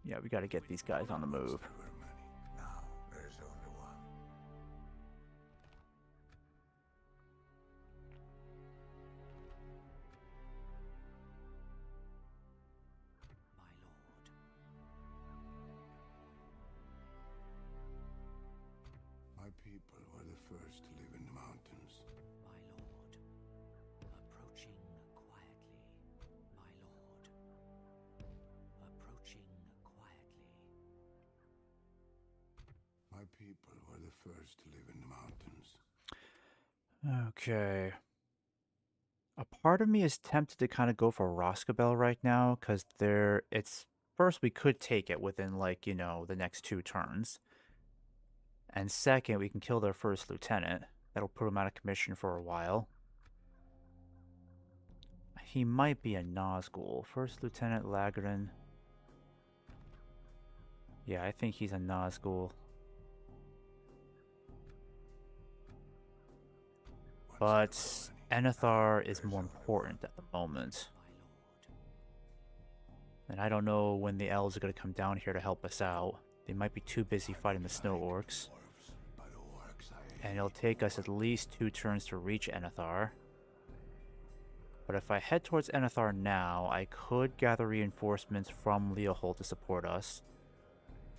[SPEAKER 2] Yeah, we got to get these guys on the move.
[SPEAKER 6] There were many, now there's only one.
[SPEAKER 4] My lord.
[SPEAKER 6] My people were the first to live in the mountains.
[SPEAKER 4] My lord. Approaching quietly. My lord. Approaching quietly.
[SPEAKER 6] My people were the first to live in the mountains.
[SPEAKER 2] Okay. A part of me is tempted to kind of go for Roscabel right now, because first, we could take it within, like, you know, the next 2 turns. And second, we can kill their first lieutenant. That'll put him out of commission for a while. He might be a Nazgul. First Lieutenant Lagrin. Yeah, I think he's a Nazgul. But Enethar is more important at the moment. And I don't know when the elves are going to come down here to help us out. They might be too busy fighting the snow orcs. And it'll take us at least 2 turns to reach Enethar. But if I head towards Enethar now, I could gather reinforcements from Leohold to support us.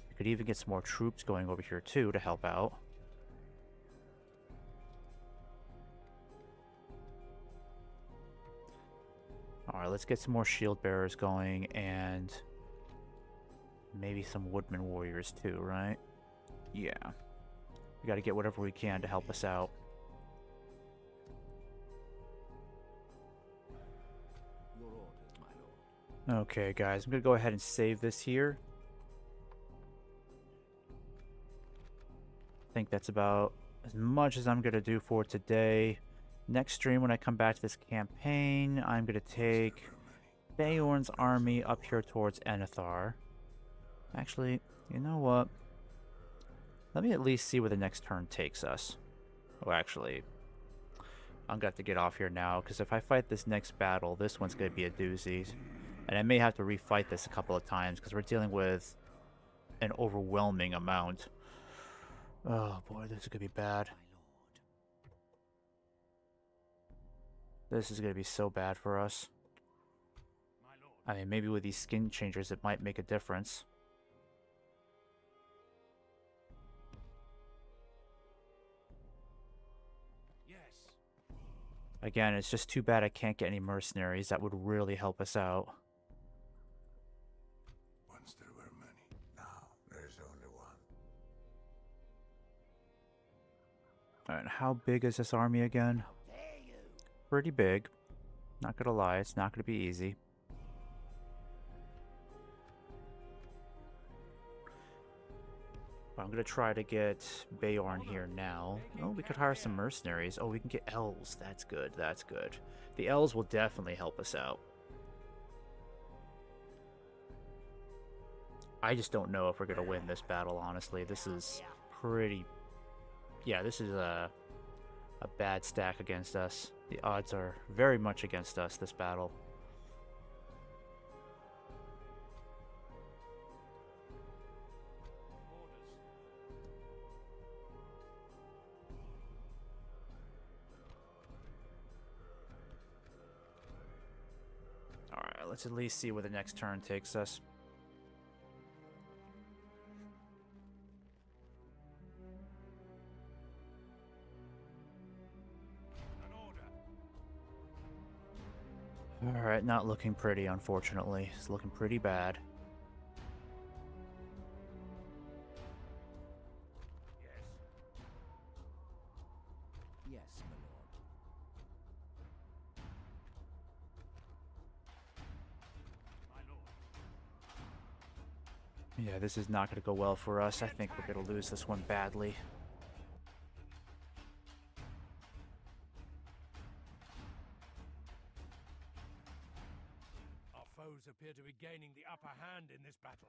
[SPEAKER 2] We could even get some more troops going over here too to help out. Alright, let's get some more shield bearers going and maybe some woodman warriors too, right? Yeah. We gotta get whatever we can to help us out.
[SPEAKER 4] Your orders, my lord.
[SPEAKER 2] Okay, guys, I'm gonna go ahead and save this here. I think that's about as much as I'm gonna do for today. Next stream, when I come back to this campaign, I'm gonna take Beorn's army up here towards Enethar. Actually, you know what? Let me at least see where the next turn takes us. Oh, actually, I'm gonna have to get off here now, because if I fight this next battle, this one's gonna be a doozy. And I may have to refight this a couple of times, because we're dealing with an overwhelming amount. Oh boy, this is gonna be bad. This is gonna be so bad for us.
[SPEAKER 1] My lord.
[SPEAKER 2] I mean, maybe with these skin changers it might make a difference. Again, it's just too bad I can't get any mercenaries. That would really help us out.
[SPEAKER 6] Once there were many. Now there's only one.
[SPEAKER 2] Alright, how big is this army again?
[SPEAKER 3] How dare you?
[SPEAKER 2] Pretty big. Not gonna lie, it's not gonna be easy. I'm gonna try to get Bayorn here now. Oh, we could hire some mercenaries. Oh, we can get elves. That's good, that's good. The elves will definitely help us out. I just don't know if we're gonna win this battle, honestly. This is pretty... Yeah, this is a bad stack against us. The odds are very much against us, this battle. Alright, let's at least see where the next turn takes us. Alright, not looking pretty, unfortunately. It's looking pretty bad.
[SPEAKER 1] Yes.
[SPEAKER 4] Yes, my lord.
[SPEAKER 1] My lord.
[SPEAKER 2] Yeah, this is not going to go well for us. I think we're going to lose this one badly.
[SPEAKER 1] Our foes appear to be gaining the upper hand in this battle.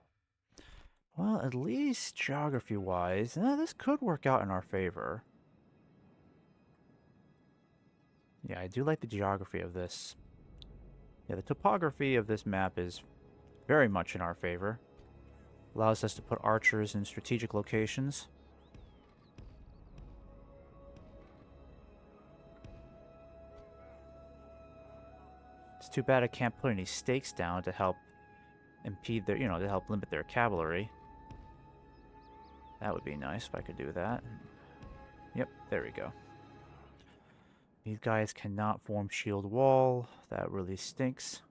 [SPEAKER 2] Well, at least geography-wise, this could work out in our favor. Yeah, I do like the geography of this. Yeah, the topography of this map is very much in our favor. Allows us to put archers in strategic locations. It's too bad I can't put any stakes down to help impede their, to help limit their cavalry. That would be nice if I could do that. Yep, there we go. These guys cannot form shield wall. That really stinks.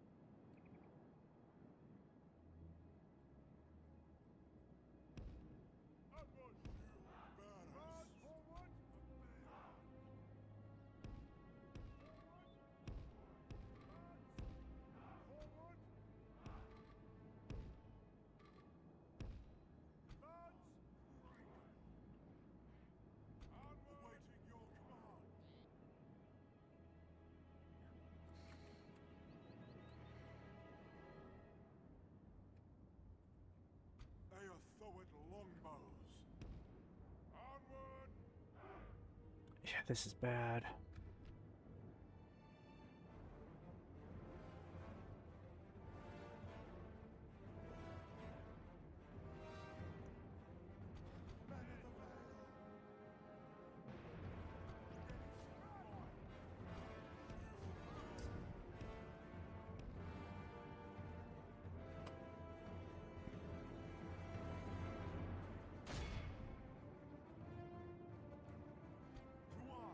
[SPEAKER 6] They are thowed longbows. Onward!
[SPEAKER 2] Yeah, this is bad.
[SPEAKER 6] To arms!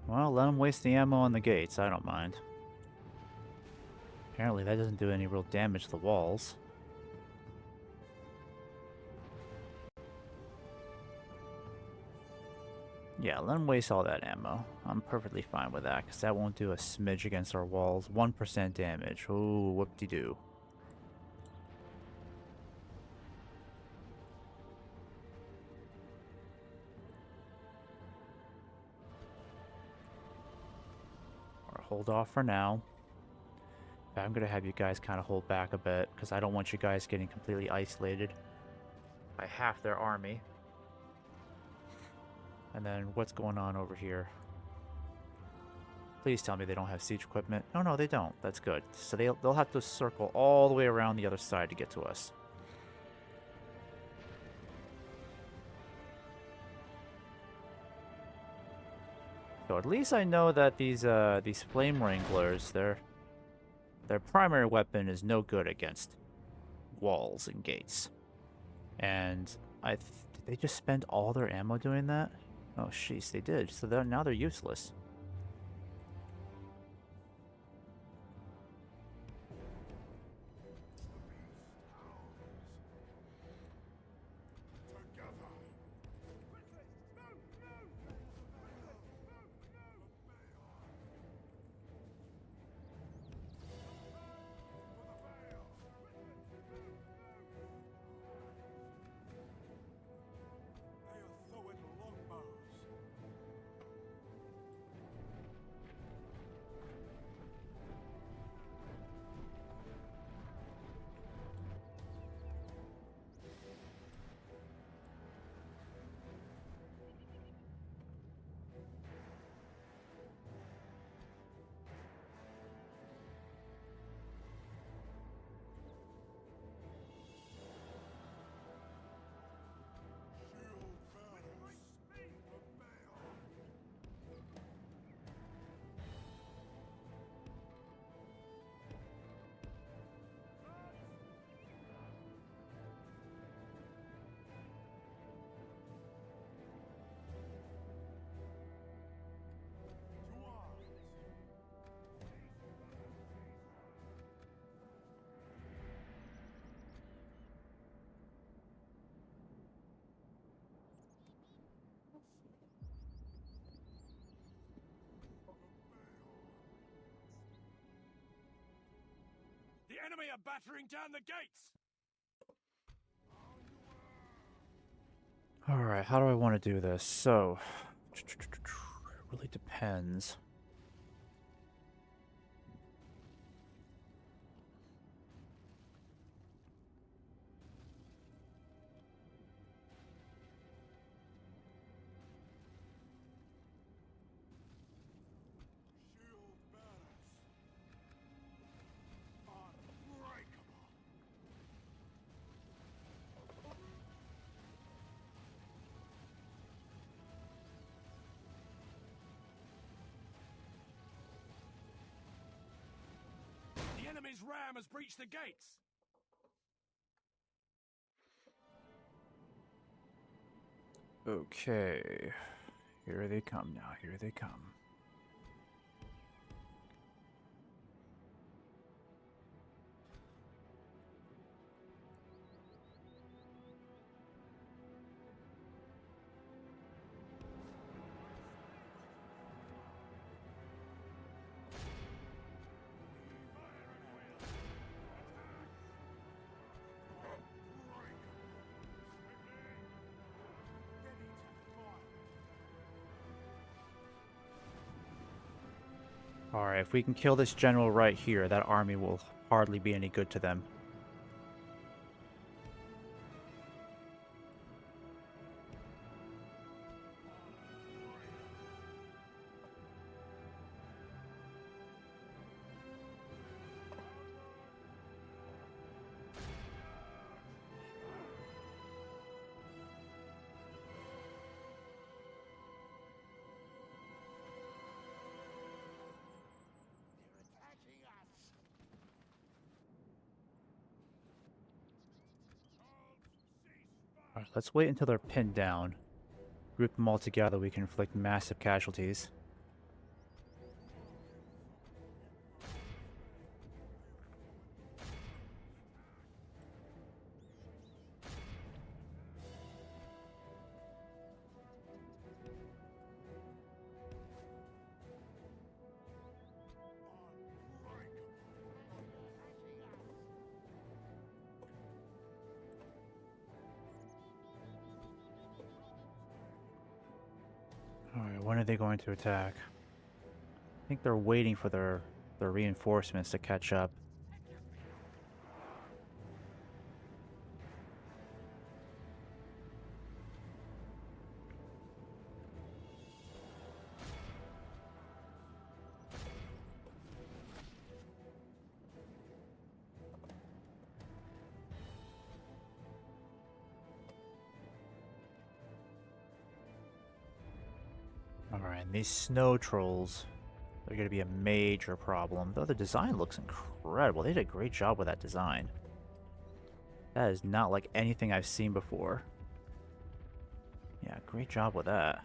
[SPEAKER 2] Well, let them waste the ammo on the gates. I don't mind. Apparently that doesn't do any real damage to the walls. Yeah, let them waste all that ammo. I'm perfectly fine with that, because that won't do a smidge against our walls. 1% damage. Ooh, whoop-de-doo. Or hold off for now. I'm going to have you guys kind of hold back a bit, because I don't want you guys getting completely isolated by half their army. And then what's going on over here? Please tell me they don't have siege equipment. Oh, no, they don't. That's good. So they'll have to circle all the way around the other side to get to us. So at least I know that these flame wranglers, their primary weapon is no good against walls and gates. And did they just spend all their ammo doing that? Oh, jeez, they did. So now they're useless.
[SPEAKER 1] The enemy are battering down the gates!
[SPEAKER 2] Alright, how do I want to do this? So, it really depends.
[SPEAKER 1] The enemy's ram has breached the gates!
[SPEAKER 2] Okay. Here they come now. Here they come. Alright, if we can kill this general right here, that army will hardly be any good to them. Alright, let's wait until they're pinned down. Group them all together, we can inflict massive casualties. Alright, when are they going to attack? I think they're waiting for their reinforcements to catch up. Alright, and these snow trolls, they're going to be a major problem. Though the design looks incredible. They did a great job with that design. That is not like anything I've seen before. Yeah, great job with that.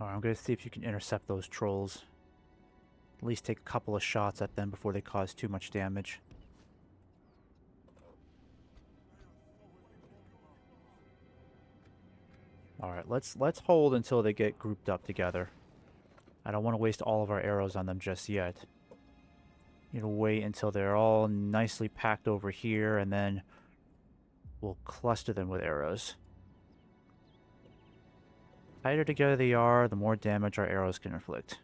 [SPEAKER 2] Alright, I'm gonna see if you can intercept those trolls. At least take a couple of shots at them before they cause too much damage. Alright, let's hold until they get grouped up together. I don't want to waste all of our arrows on them just yet. Need to wait until they're all nicely packed over here, and then we'll cluster them with arrows. The tighter together they are, the more damage our arrows can inflict.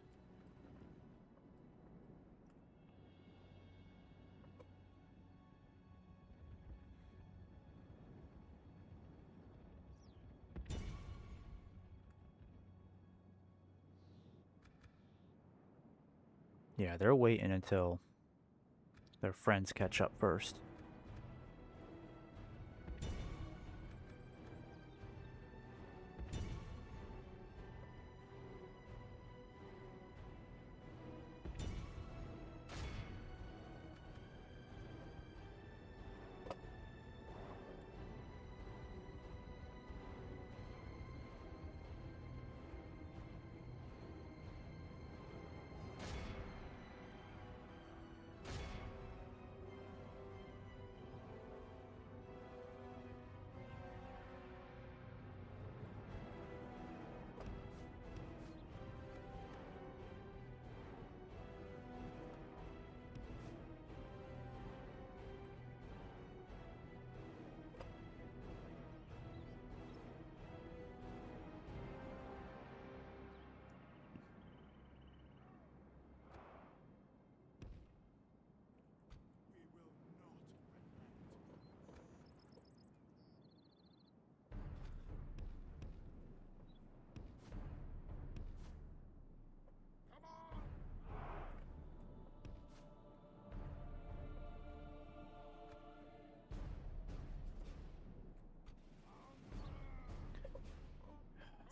[SPEAKER 2] Yeah, they're waiting until their friends catch up first.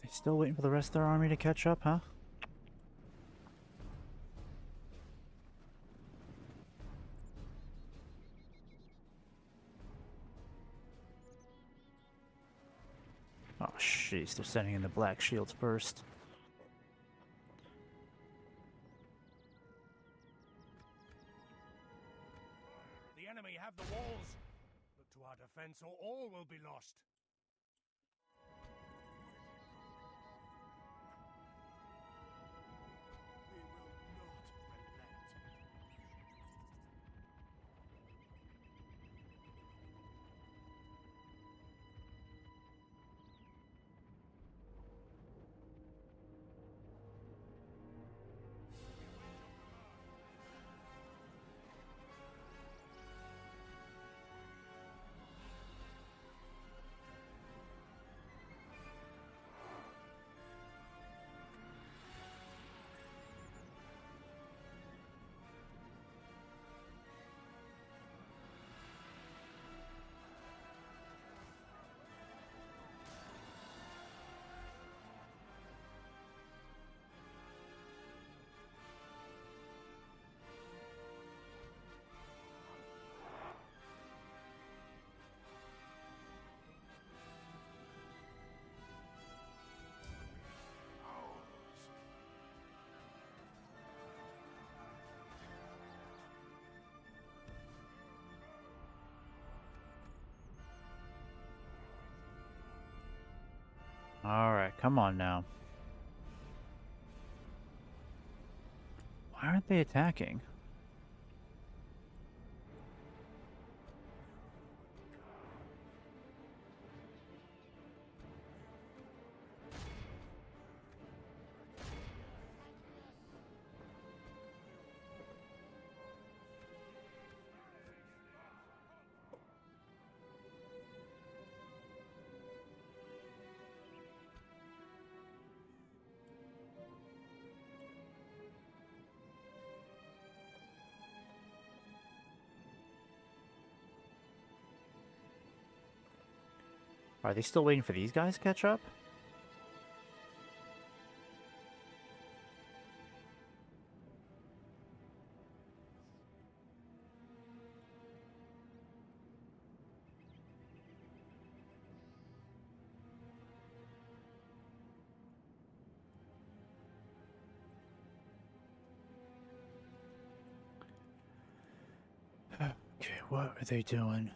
[SPEAKER 2] They still waiting for the rest of their army to catch up, huh? Oh, jeez, they're sending in the black shields first.
[SPEAKER 1] The enemy have the walls. Look to our defense or all will be lost.
[SPEAKER 2] Alright, come on now. Why aren't they attacking? Are they still waiting for these guys to catch up? Okay, what are they doing?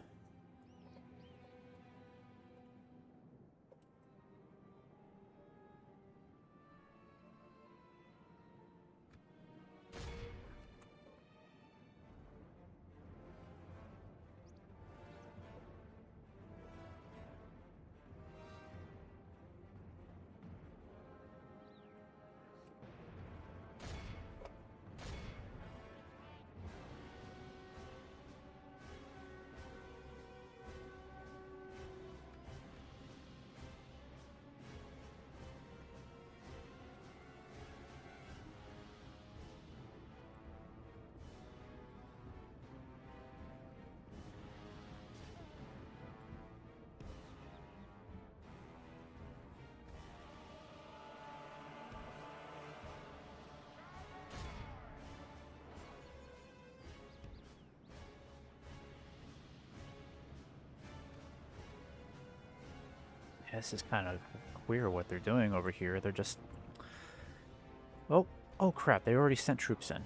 [SPEAKER 2] Yeah, this is kind of queer what they're doing over here. They're just... Oh, oh crap, they already sent troops in.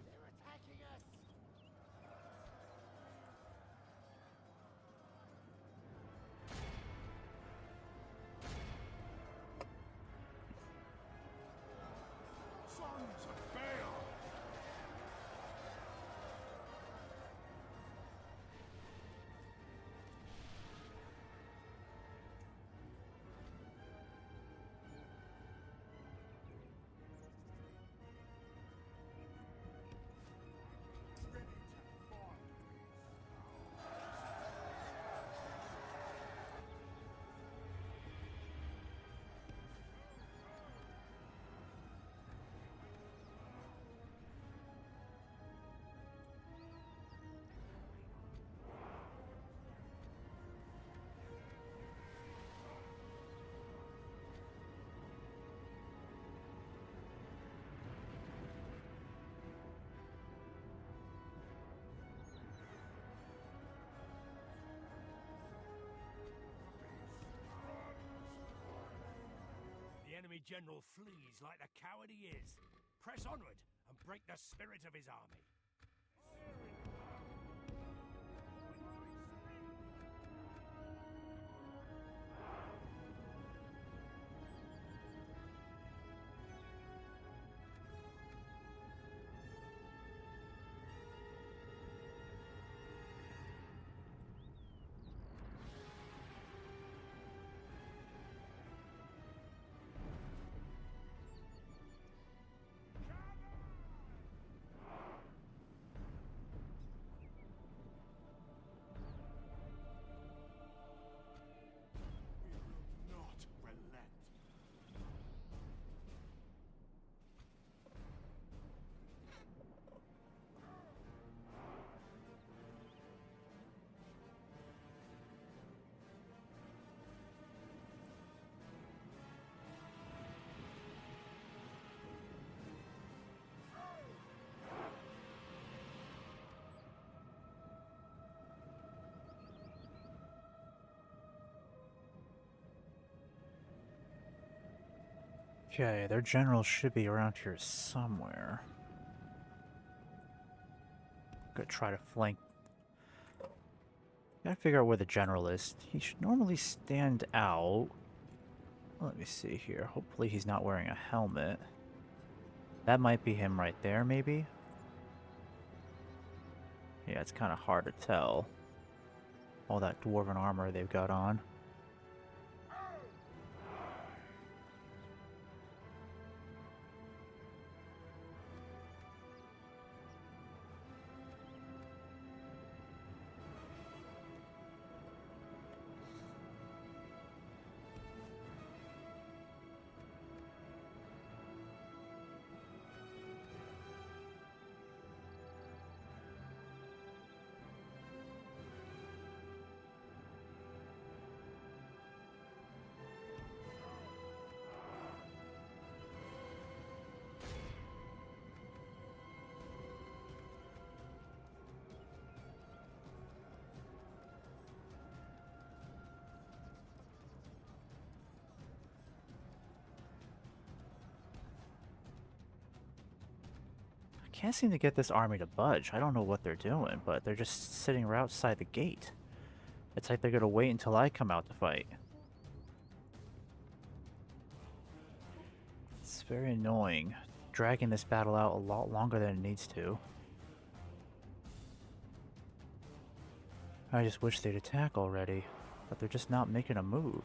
[SPEAKER 3] They're attacking us!
[SPEAKER 5] Sons of Baal!
[SPEAKER 3] enemy general flees like the coward he is. Press onward and break the spirit of his army.
[SPEAKER 5] We will not relent.
[SPEAKER 2] Okay, their general should be around here somewhere. Gonna try to flank. Gotta figure out where the general is. He should normally stand out. Let me see here. Hopefully he's not wearing a helmet. That might be him right there, maybe? Yeah, it's kind of hard to tell. All that dwarven armor they've got on. Can't seem to get this army to budge. I don't know what they're doing, but they're just sitting right outside the gate. It's like they're gonna wait until I come out to fight. It's very annoying. Dragging this battle out a lot longer than it needs to. I just wish they'd attack already, but they're just not making a move.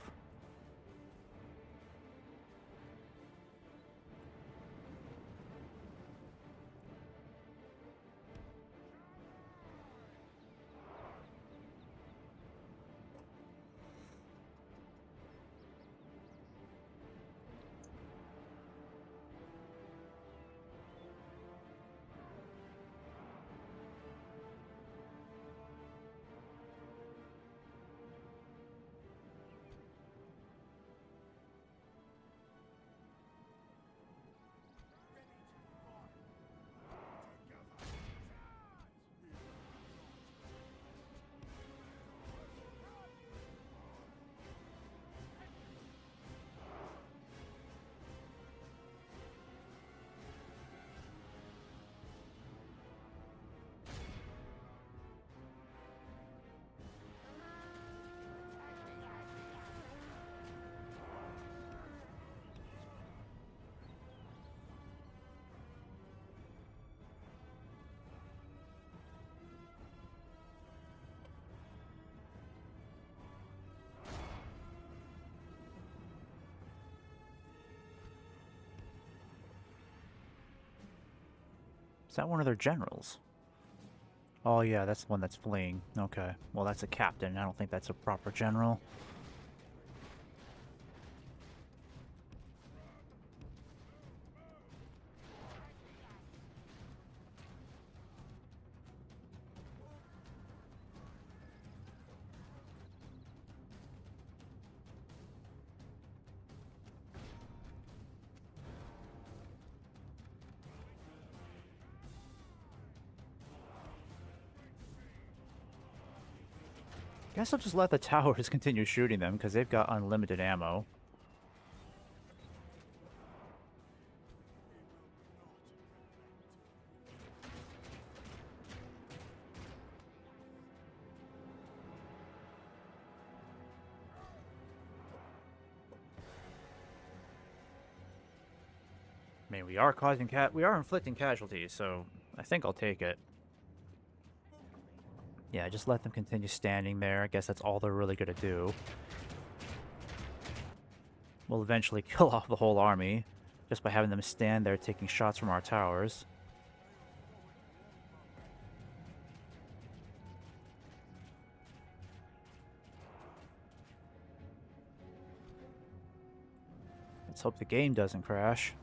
[SPEAKER 2] Is that one of their generals? Oh yeah, that's the one that's fleeing. Okay. Well, that's a captain. I don't think that's a proper general. Guess I'll just let the towers continue shooting them because they've got unlimited ammo. I mean, we are inflicting casualties, so I think I'll take it. Yeah, just let them continue standing there. I guess that's all they're really gonna do. We'll eventually kill off the whole army just by having them stand there taking shots from our towers. Let's hope the game doesn't crash.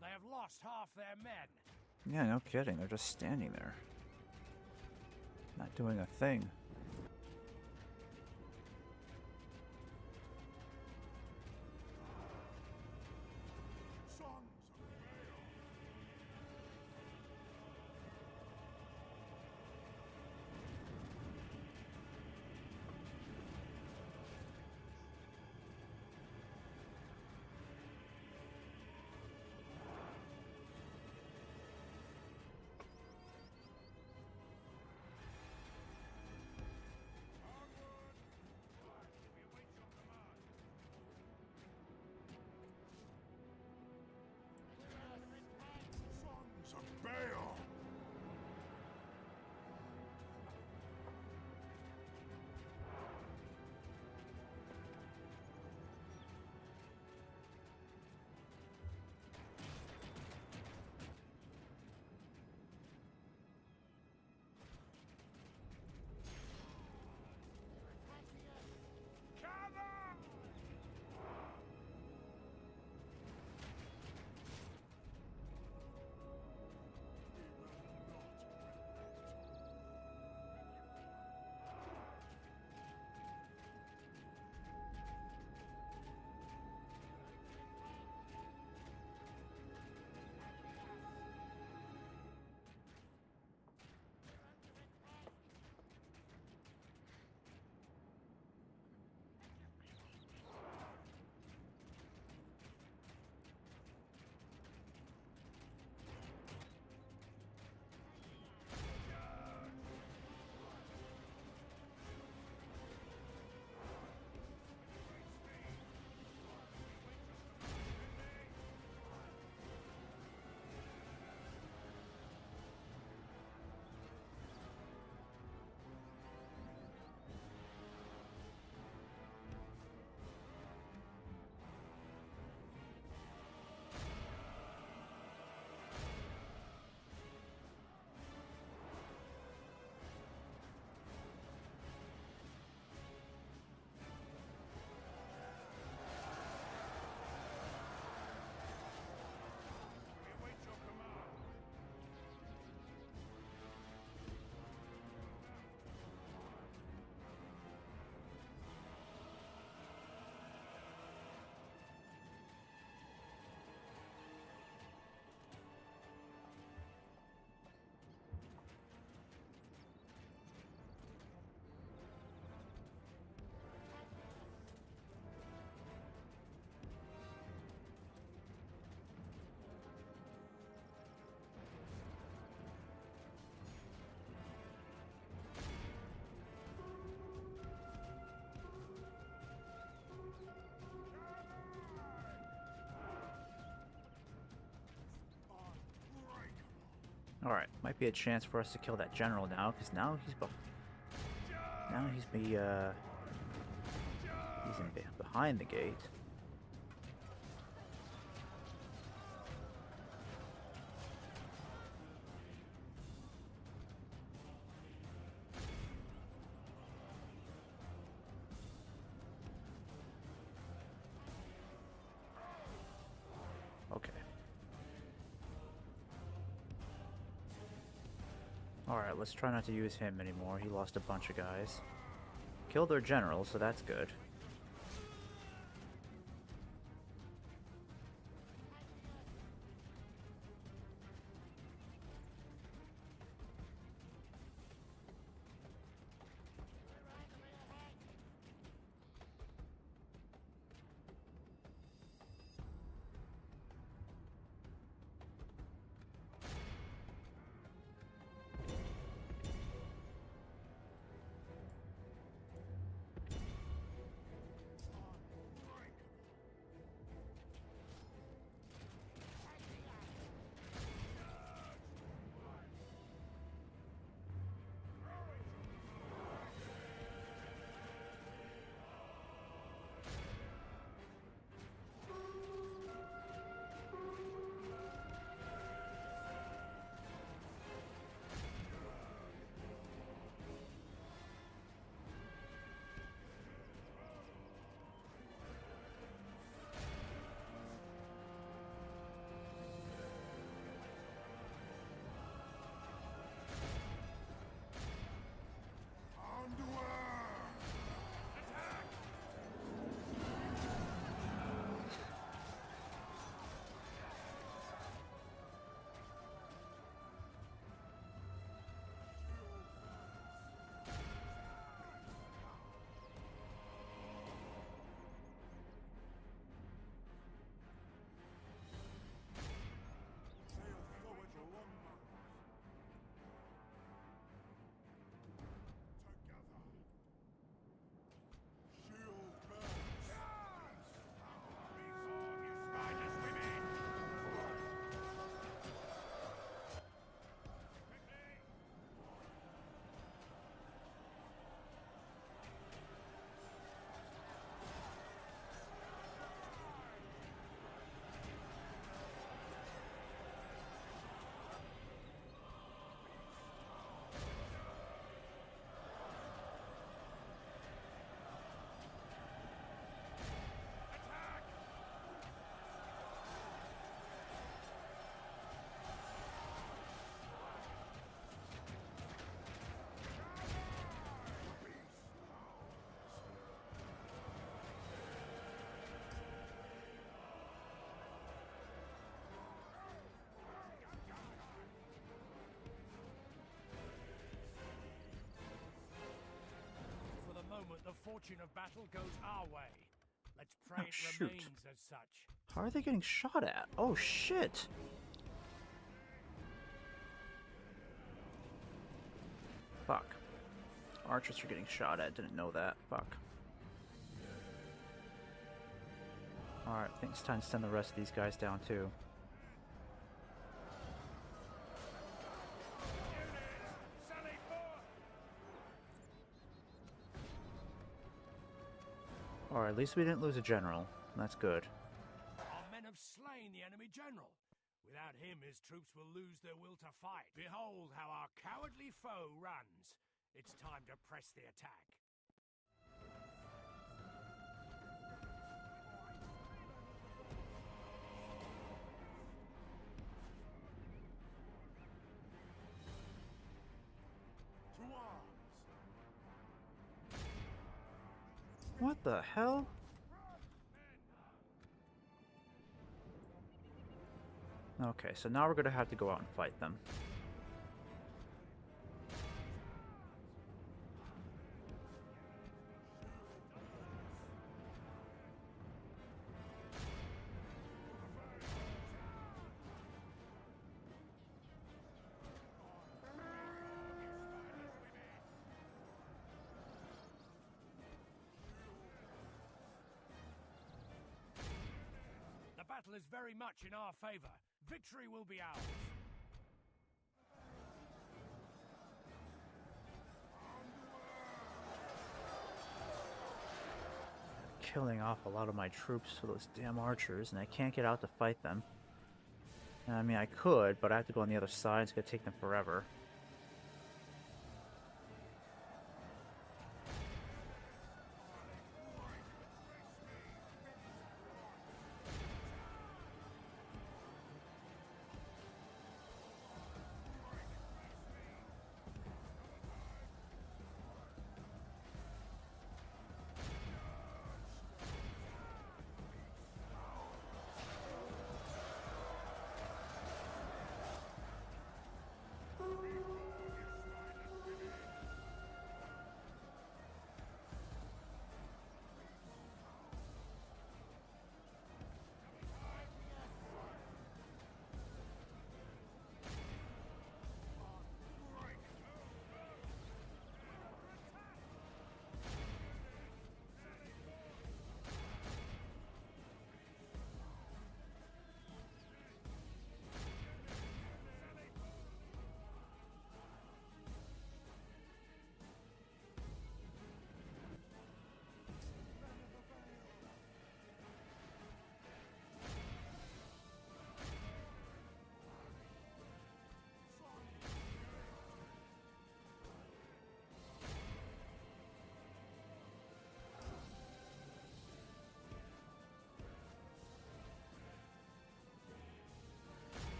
[SPEAKER 3] They have lost half their men.
[SPEAKER 2] Yeah, no kidding. They're just standing there. Not doing a thing. Alright, might be a chance for us to kill that general now, because now he's behind the gate. Okay. Alright, let's try not to use him anymore. He lost a bunch of guys. Killed their general, so that's good.
[SPEAKER 3] The fortune of battle goes our way. Let's pray it
[SPEAKER 2] shoot.
[SPEAKER 3] remains as such.
[SPEAKER 2] How are they getting shot at? Oh shit! Fuck. Archers are getting shot at, didn't know that. Fuck. Alright, I think it's time to send the rest of these guys down too. Alright, at least we didn't lose a general. That's good.
[SPEAKER 3] Our men have slain the enemy general. Without him, his troops will lose their will to fight. Behold how our cowardly foe runs. It's time to press the attack.
[SPEAKER 2] What the hell? Okay, so now we're gonna have to go out and fight them.
[SPEAKER 3] The battle is very much in our favor. Victory will be ours.
[SPEAKER 2] killing off a lot of my troops for those damn archers, and I can't get out to fight them. I mean, I could, but I have to go on the other side. It's going to take them forever.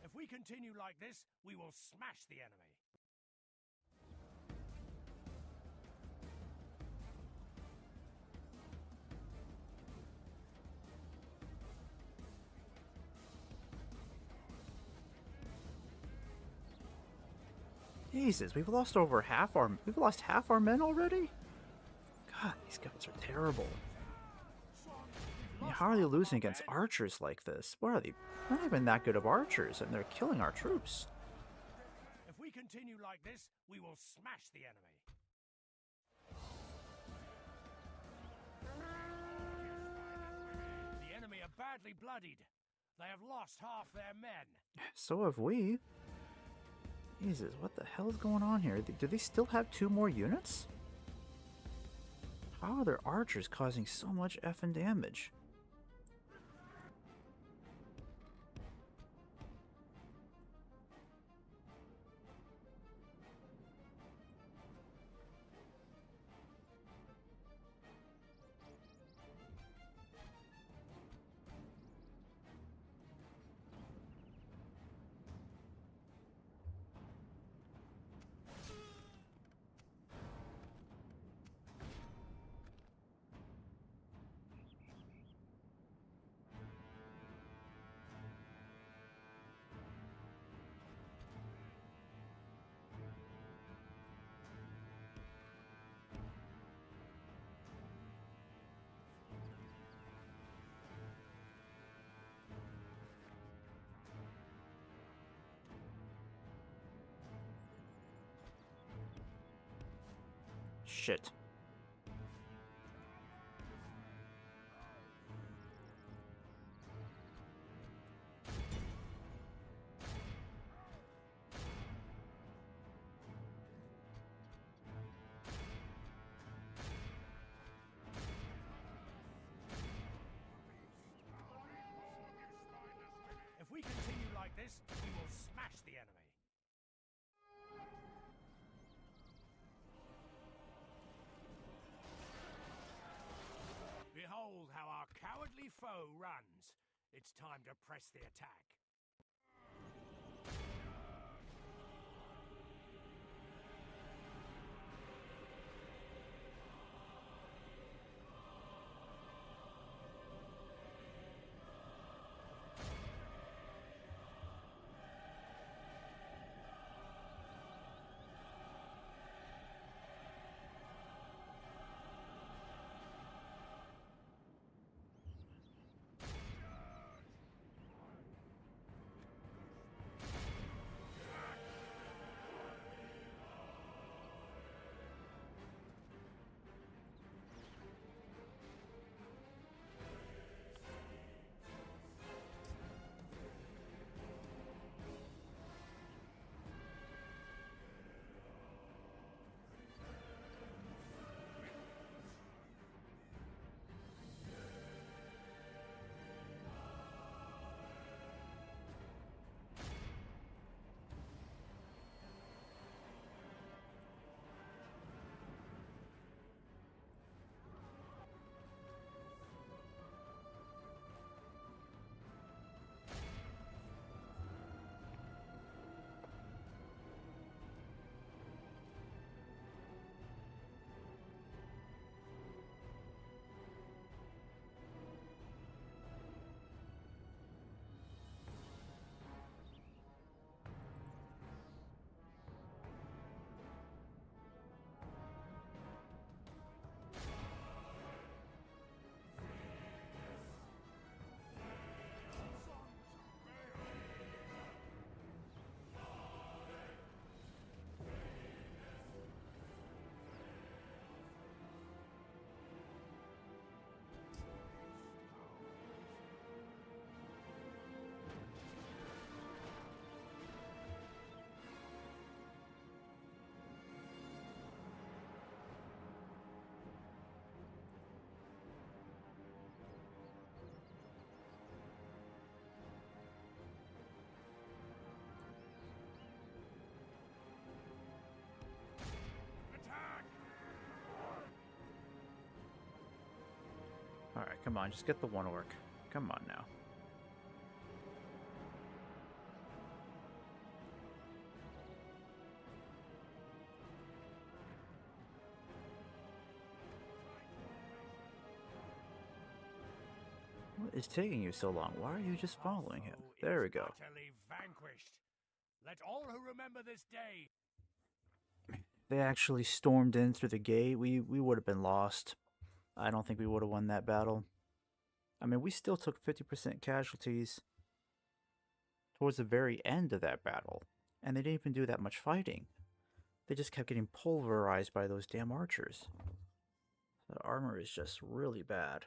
[SPEAKER 3] If we continue like this, we will smash the enemy.
[SPEAKER 2] Jesus, we've lost half our men already? God, these guys are terrible. I mean, how are they losing against archers like this? What are they? They're not even that good of archers, and they're killing our troops.
[SPEAKER 3] If we continue like this, we will smash the enemy. The enemy are badly bloodied. They have lost half their men.
[SPEAKER 2] So have we. Jesus, what the hell is going on here? Do they still have 2 more units? How are their archers causing so much effing damage? Shit.
[SPEAKER 3] If we continue like this, we will smash the enemy. Behold how our cowardly foe runs. It's time to press the attack.
[SPEAKER 2] Come on, just get the one orc. Come on now. What is taking you so long? Why are you just following him? There we go.
[SPEAKER 3] Utterly vanquished. Let all who remember this day.
[SPEAKER 2] They actually stormed in through the gate. We would have been lost. I don't think we would have won that battle. I mean, we still took 50% casualties towards the very end of that battle. And they didn't even do that much fighting. They just kept getting pulverized by those damn archers. The armor is just really bad.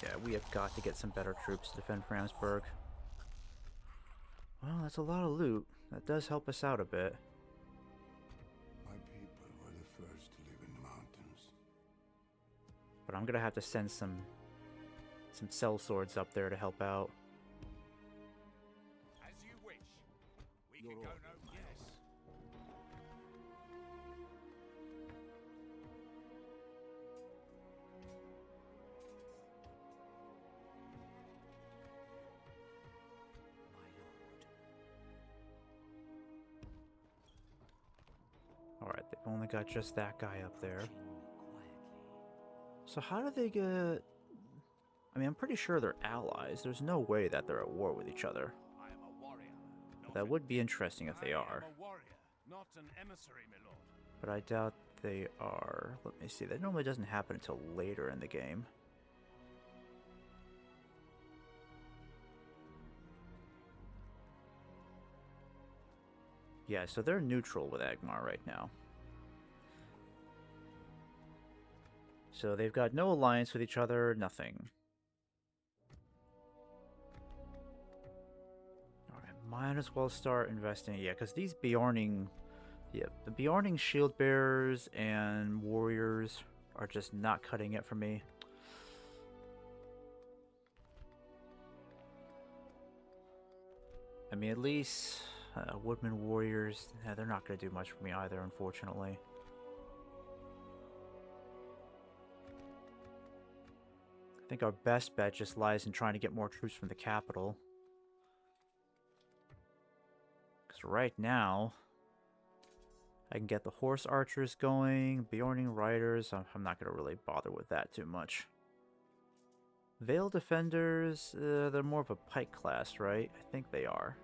[SPEAKER 2] Yeah, we have got to get some better troops to defend Framsburg. Well, that's a lot of loot. That does help us out a bit.
[SPEAKER 6] My people were the first to live in the mountains.
[SPEAKER 2] But I'm gonna have to send some cell swords up there to help out.
[SPEAKER 3] As you wish. We
[SPEAKER 4] Your
[SPEAKER 3] can go
[SPEAKER 4] order,
[SPEAKER 3] no
[SPEAKER 4] my
[SPEAKER 3] yes.
[SPEAKER 2] Alright, they've only got just that guy up there.
[SPEAKER 4] Approaching quietly.
[SPEAKER 2] So how did they get... I mean, I'm pretty sure they're allies. There's no way that they're at war with each other.
[SPEAKER 1] I am a warrior.
[SPEAKER 2] But that would be interesting if they
[SPEAKER 1] I
[SPEAKER 2] are.
[SPEAKER 1] am a warrior, not an emissary, my lord.
[SPEAKER 2] But I doubt they are. Let me see. That normally doesn't happen until later in the game. Yeah, so they're neutral with Agmar right now. So they've got no alliance with each other, nothing. Alright, might as well start investing. Yeah, because these Bjorning... Yeah, the Bjorning shield bearers and warriors are just not cutting it for me. I mean, at least Woodman warriors, they're not going to do much for me either, unfortunately. I think our best bet just lies in trying to get more troops from the capital. Because right now, I can get the horse archers going, Bjorning riders. I'm not going to really bother with that too much. Veil defenders, they're more of a pike class, right? I think they are.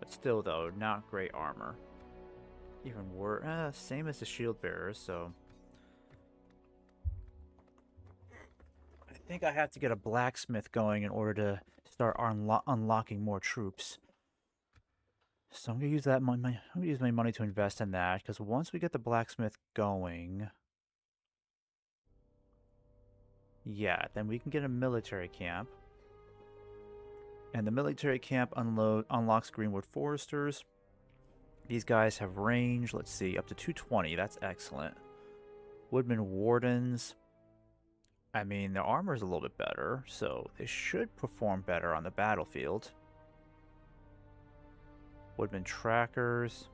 [SPEAKER 2] But still, though, not great armor. Even worse, same as the shield bearers, so... I think I have to get a blacksmith going in order to start unlocking more troops. So I'm gonna use that money. I'm gonna use my money to invest in that, because once we get the blacksmith going, yeah, then we can get a military camp, and the military camp unlocks Greenwood Foresters. These guys have range. Let's see, up to 220. That's excellent. Woodman Wardens. I mean, their armor is a little bit better, so they should perform better on the battlefield. Woodman Trackers.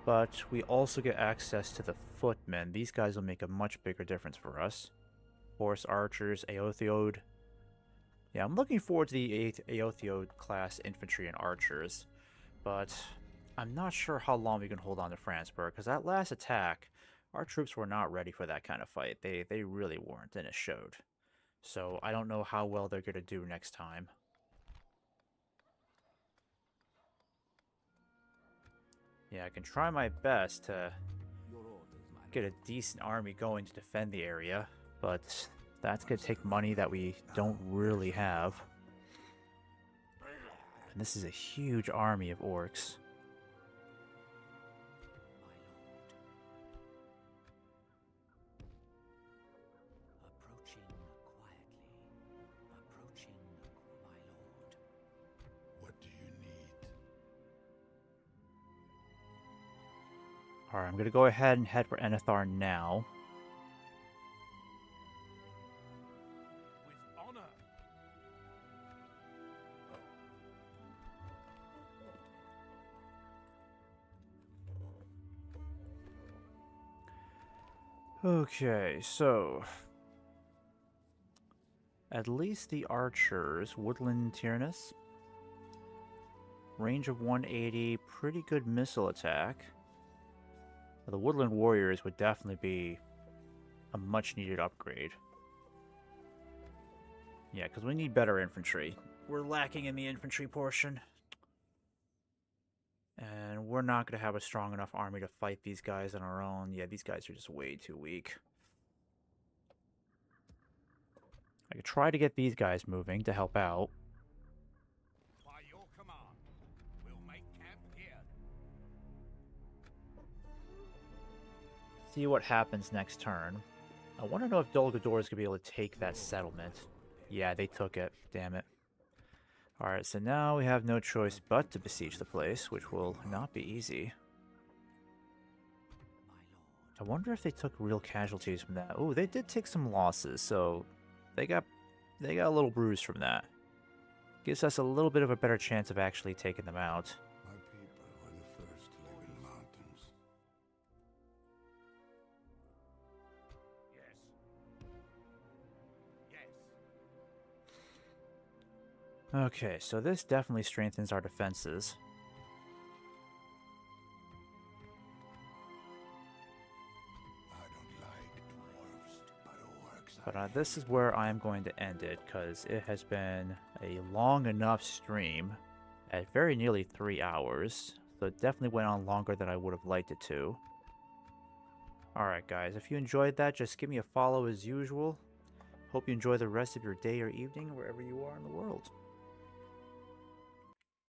[SPEAKER 2] But we also get access to the Footmen. These guys will make a much bigger difference for us. Horse Archers, Aothiod. Yeah, I'm looking forward to the Aothiod class infantry and archers. But I'm not sure how long we can hold on to Framsburg, because that last attack, our troops were not ready for that kind of fight. They really weren't, and it showed. So I don't know how well they're going to do next time. Yeah, I can try my best to get a decent army going to defend the area, but that's going to take money that we don't really have. And this is a huge army of orcs.
[SPEAKER 4] Approaching quietly. Approaching, my lord.
[SPEAKER 6] What do you need?
[SPEAKER 2] Alright, I'm going to go ahead and head for Enethar now.
[SPEAKER 1] With honor.
[SPEAKER 2] Okay, so at least the archers, Woodland Tyrannus, range of 180, pretty good missile attack. The Woodland Warriors would definitely be a much needed upgrade. Yeah, because we need better infantry. We're lacking in the infantry portion. And we're not going to have a strong enough army to fight these guys on our own. Yeah, these guys are just way too weak. I could try to get these guys moving to help out.
[SPEAKER 3] By your command, we'll make camp here.
[SPEAKER 2] See what happens next turn. I want to know if Dol Guldur is going to be able to take that settlement. Yeah, they took it. Damn it. Alright, so now we have no choice but to besiege the place, which will not be easy. I wonder if they took real casualties from that. Oh, they did take some losses, so they got a little bruised from that. Gives us a little bit of a better chance of actually taking them out.
[SPEAKER 6] My people were the first to live in the mountains.
[SPEAKER 3] Yes.
[SPEAKER 2] Okay, so this definitely strengthens our defenses.
[SPEAKER 6] I don't like dwarves, but orcs
[SPEAKER 2] But this is where I'm going to end it, because it has been a long enough stream at very nearly 3 hours. So it definitely went on longer than I would have liked it to. Alright guys, if you enjoyed that, just give me a follow as usual. Hope you enjoy the rest of your day or evening wherever you are in the world.